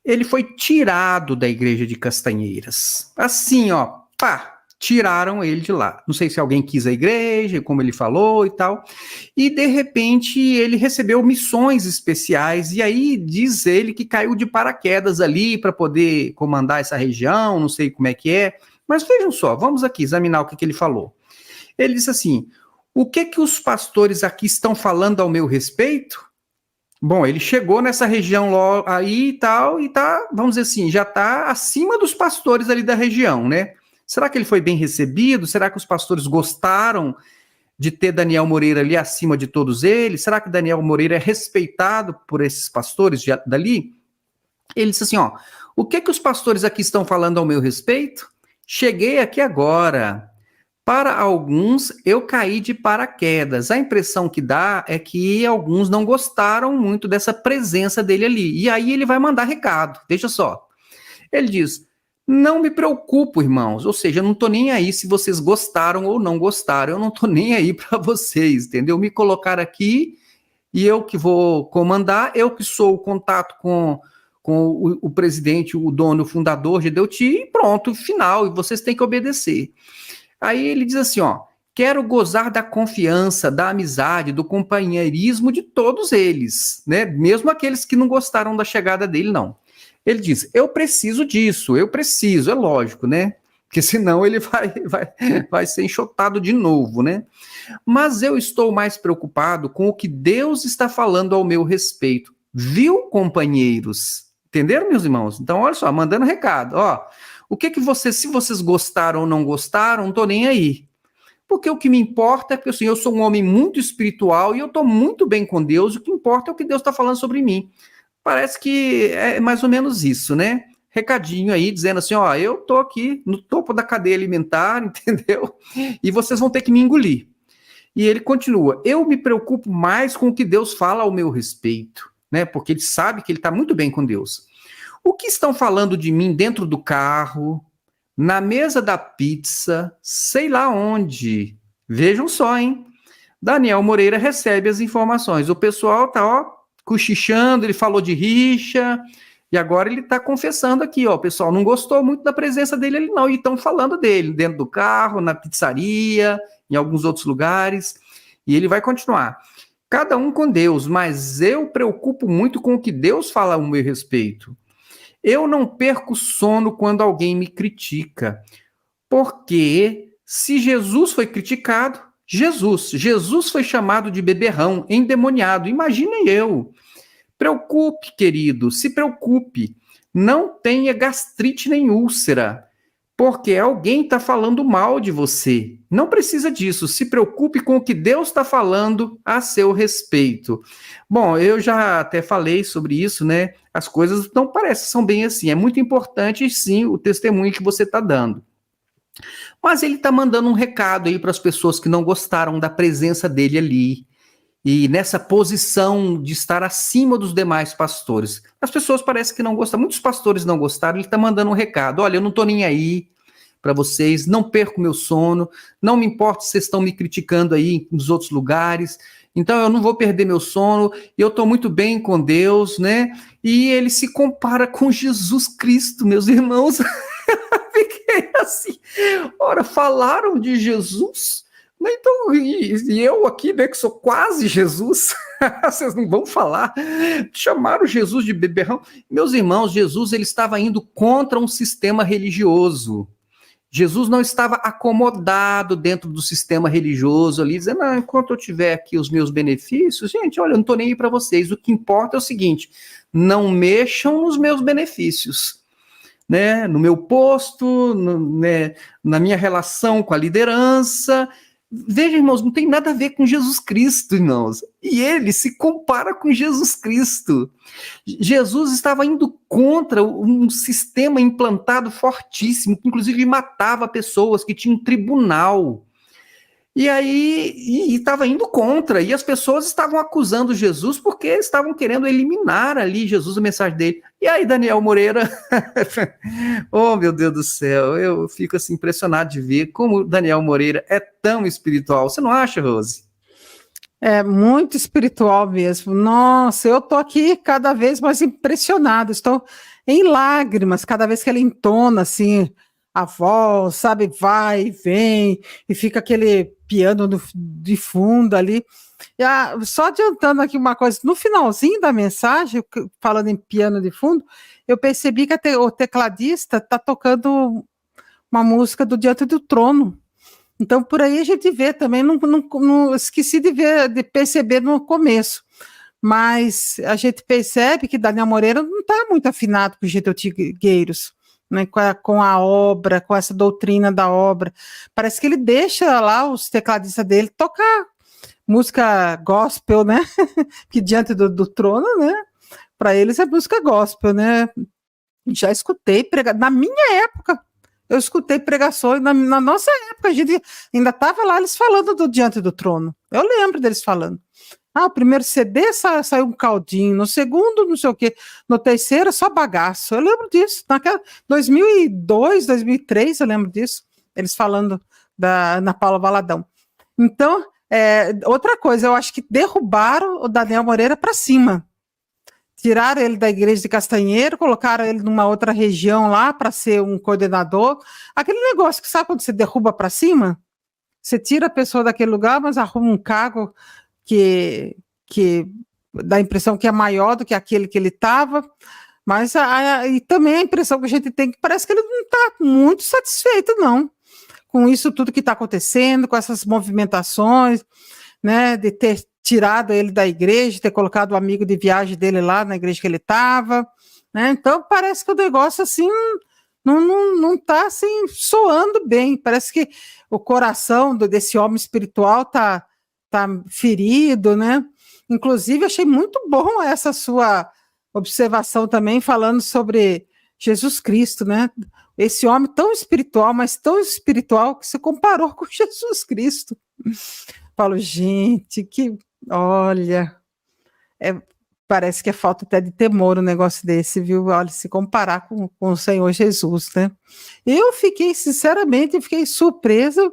ele foi tirado da igreja de Castanheiras. Assim, ó, pá, tiraram ele de lá. Não sei se alguém quis a igreja, como ele falou e tal. E, de repente, ele recebeu missões especiais, e aí diz ele que caiu de paraquedas ali para poder comandar essa região, não sei como é que é. Mas vejam só, vamos aqui examinar o que ele falou. Ele disse assim, o que os pastores aqui estão falando ao meu respeito? Bom, ele chegou nessa região aí e tal, e tá, vamos dizer assim, já está acima dos pastores ali da região, né? Será que ele foi bem recebido? Será que os pastores gostaram de ter Daniel Moreira ali acima de todos eles? Será que Daniel Moreira é respeitado por esses pastores dali? Ele disse assim, ó, o que os pastores aqui estão falando ao meu respeito? Cheguei aqui agora. Para alguns, eu caí de paraquedas. A impressão que dá é que alguns não gostaram muito dessa presença dele ali. E aí ele vai mandar recado. Veja só. Ele diz, não me preocupo, irmãos. Ou seja, eu não estou nem aí se vocês gostaram ou não gostaram. Eu não estou nem aí para vocês, entendeu? Me colocar aqui e eu que vou comandar, eu que sou o contato com o presidente, o dono, o fundador de Dedeuti, e pronto, final. E vocês têm que obedecer. Aí ele diz assim, ó, quero gozar da confiança, da amizade, do companheirismo de todos eles, né? Mesmo aqueles que não gostaram da chegada dele, não. Ele diz, eu preciso disso, é lógico, né? Porque senão ele vai ser enxotado de novo, né? Mas eu estou mais preocupado com o que Deus está falando ao meu respeito. Viu, companheiros? Entenderam, meus irmãos? Então, olha só, mandando recado, ó. O que vocês, se vocês gostaram ou não gostaram, não estou nem aí. Porque o que me importa é que assim, eu sou um homem muito espiritual e eu estou muito bem com Deus, o que importa é o que Deus está falando sobre mim. Parece que é mais ou menos isso, né? Recadinho aí, dizendo assim, ó, eu estou aqui no topo da cadeia alimentar, entendeu? E vocês vão ter que me engolir. E ele continua, eu me preocupo mais com o que Deus fala ao meu respeito, né? Porque ele sabe que ele está muito bem com Deus. O que estão falando de mim dentro do carro, na mesa da pizza, sei lá onde. Vejam só, hein? Daniel Moreira recebe as informações. O pessoal tá, ó, cochichando, ele falou de rixa, e agora ele tá confessando aqui, ó, o pessoal não gostou muito da presença dele ali não, e estão falando dele, dentro do carro, na pizzaria, em alguns outros lugares, e ele vai continuar. Cada um com Deus, mas eu preocupo muito com o que Deus fala ao meu respeito. Eu não perco sono quando alguém me critica, porque se Jesus foi criticado, Jesus foi chamado de beberrão, endemoniado, imaginem eu. Preocupe, querido, se preocupe, não tenha gastrite nem úlcera, porque alguém está falando mal de você. Não precisa disso, se preocupe com o que Deus está falando a seu respeito. Bom, eu já até falei sobre isso, né? As coisas não parecem são bem assim. É muito importante, sim, o testemunho que você está dando. Mas ele está mandando um recado aí para as pessoas que não gostaram da presença dele ali. E nessa posição de estar acima dos demais pastores. As pessoas parecem que não gostam. Muitos pastores não gostaram. Ele está mandando um recado. Olha, eu não estou nem aí para vocês. Não perco meu sono. Não me importa se vocês estão me criticando aí nos outros lugares. Então eu não vou perder meu sono. Eu estou muito bem com Deus, né? E ele se compara com Jesus Cristo, meus irmãos. Fiquei assim. Ora, falaram de Jesus? Então, e eu aqui, né, que sou quase Jesus, vocês não vão falar, chamaram Jesus de beberrão. Meus irmãos, Jesus ele estava indo contra um sistema religioso. Jesus não estava acomodado dentro do sistema religioso ali, dizendo, não, enquanto eu tiver aqui os meus benefícios, gente, olha, eu não estou nem aí para vocês, o que importa é o seguinte, não mexam nos meus benefícios. Né, no meu posto, né, na minha relação com a liderança. Veja, irmãos, não tem nada a ver com Jesus Cristo, irmãos. E ele se compara com Jesus Cristo. Jesus estava indo contra um sistema implantado fortíssimo, que inclusive matava pessoas, que tinha um tribunal. E aí, estava indo contra, e as pessoas estavam acusando Jesus porque estavam querendo eliminar ali Jesus, a mensagem dele. E aí, Daniel Moreira, oh meu Deus do céu, eu fico assim impressionado de ver como Daniel Moreira é tão espiritual. Você não acha, Rose? É muito espiritual mesmo. Nossa, eu tô aqui cada vez mais impressionada, estou em lágrimas cada vez que ele entona assim a voz, sabe, vai e vem, e fica aquele piano de fundo ali. E só adiantando aqui uma coisa, no finalzinho da mensagem, falando em piano de fundo, eu percebi que o tecladista está tocando uma música do Diante do Trono. Então, por aí a gente vê também, não esqueci de perceber no começo, mas a gente percebe que Daniel Moreira não está muito afinado com os Jedeutigueiros, né, com a obra, com essa doutrina da obra. Parece que ele deixa lá os tecladistas dele tocar música gospel, né? Que diante do trono, né? Para eles é música gospel, né? Já escutei na minha época, eu escutei pregações, na nossa época, a gente ainda estava lá eles falando do Diante do Trono. Eu lembro deles falando. O primeiro CD saiu um caldinho, no segundo não sei o quê, no terceiro só bagaço. Eu lembro disso, naquela 2002, 2003, eu lembro disso, eles falando na Paula Valadão. Então, outra coisa, eu acho que derrubaram o Daniel Moreira para cima. Tiraram ele da igreja de Castanheiro, colocaram ele numa outra região lá para ser um coordenador. Aquele negócio que sabe quando você derruba para cima? Você tira a pessoa daquele lugar, mas arruma um cargo que dá a impressão que é maior do que aquele que ele estava. Mas e também a impressão que a gente tem que parece que ele não está muito satisfeito, não, com isso tudo que está acontecendo, com essas movimentações, né, de ter tirado ele da igreja, ter colocado o amigo de viagem dele lá na igreja que ele estava, né? Então parece que o negócio assim não está assim soando bem. Parece que o coração desse homem espiritual tá ferido, né? Inclusive achei muito bom essa sua observação também falando sobre Jesus Cristo, né? Esse homem tão espiritual, mas tão espiritual que se comparou com Jesus Cristo. Falo, gente, olha, parece que é falta até de temor um negócio desse, viu? Olha, se comparar com o Senhor Jesus, né? Eu sinceramente, fiquei surpresa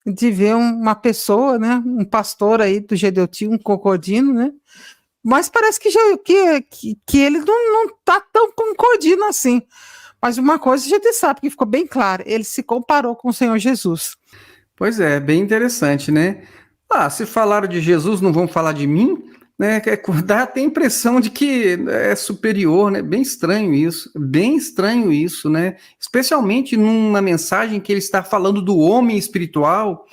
de ver uma pessoa, né? Um pastor aí do GDUT, um concordino, né? Mas parece que ele não tá tão concordino assim. Mas uma coisa a gente sabe que ficou bem claro, ele se comparou com o Senhor Jesus. Pois é, bem interessante, né? Se falaram de Jesus, não vão falar de mim, né? Dá até a impressão de que é superior, né? Bem estranho isso, né? Especialmente numa mensagem que ele está falando do homem espiritual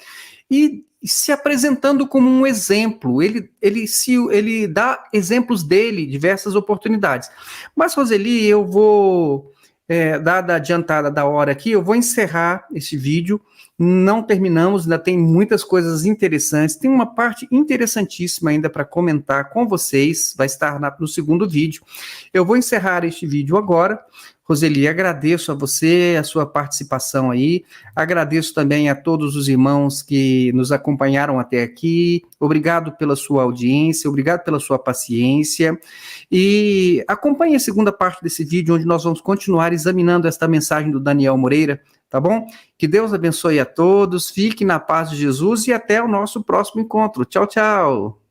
e se apresentando como um exemplo. Ele dá exemplos dele, diversas oportunidades. Mas, Roseli, eu vou, dada a adiantada da hora aqui, eu vou encerrar esse vídeo. Não terminamos, ainda tem muitas coisas interessantes, tem uma parte interessantíssima ainda para comentar com vocês, vai estar no segundo vídeo. Eu vou encerrar este vídeo agora. Roseli, agradeço a você, a sua participação aí, agradeço também a todos os irmãos que nos acompanharam até aqui, obrigado pela sua audiência, obrigado pela sua paciência, e acompanhe a segunda parte desse vídeo, onde nós vamos continuar examinando esta mensagem do Daniel Moreira, tá bom? Que Deus abençoe a todos, fique na paz de Jesus e até o nosso próximo encontro. Tchau, tchau!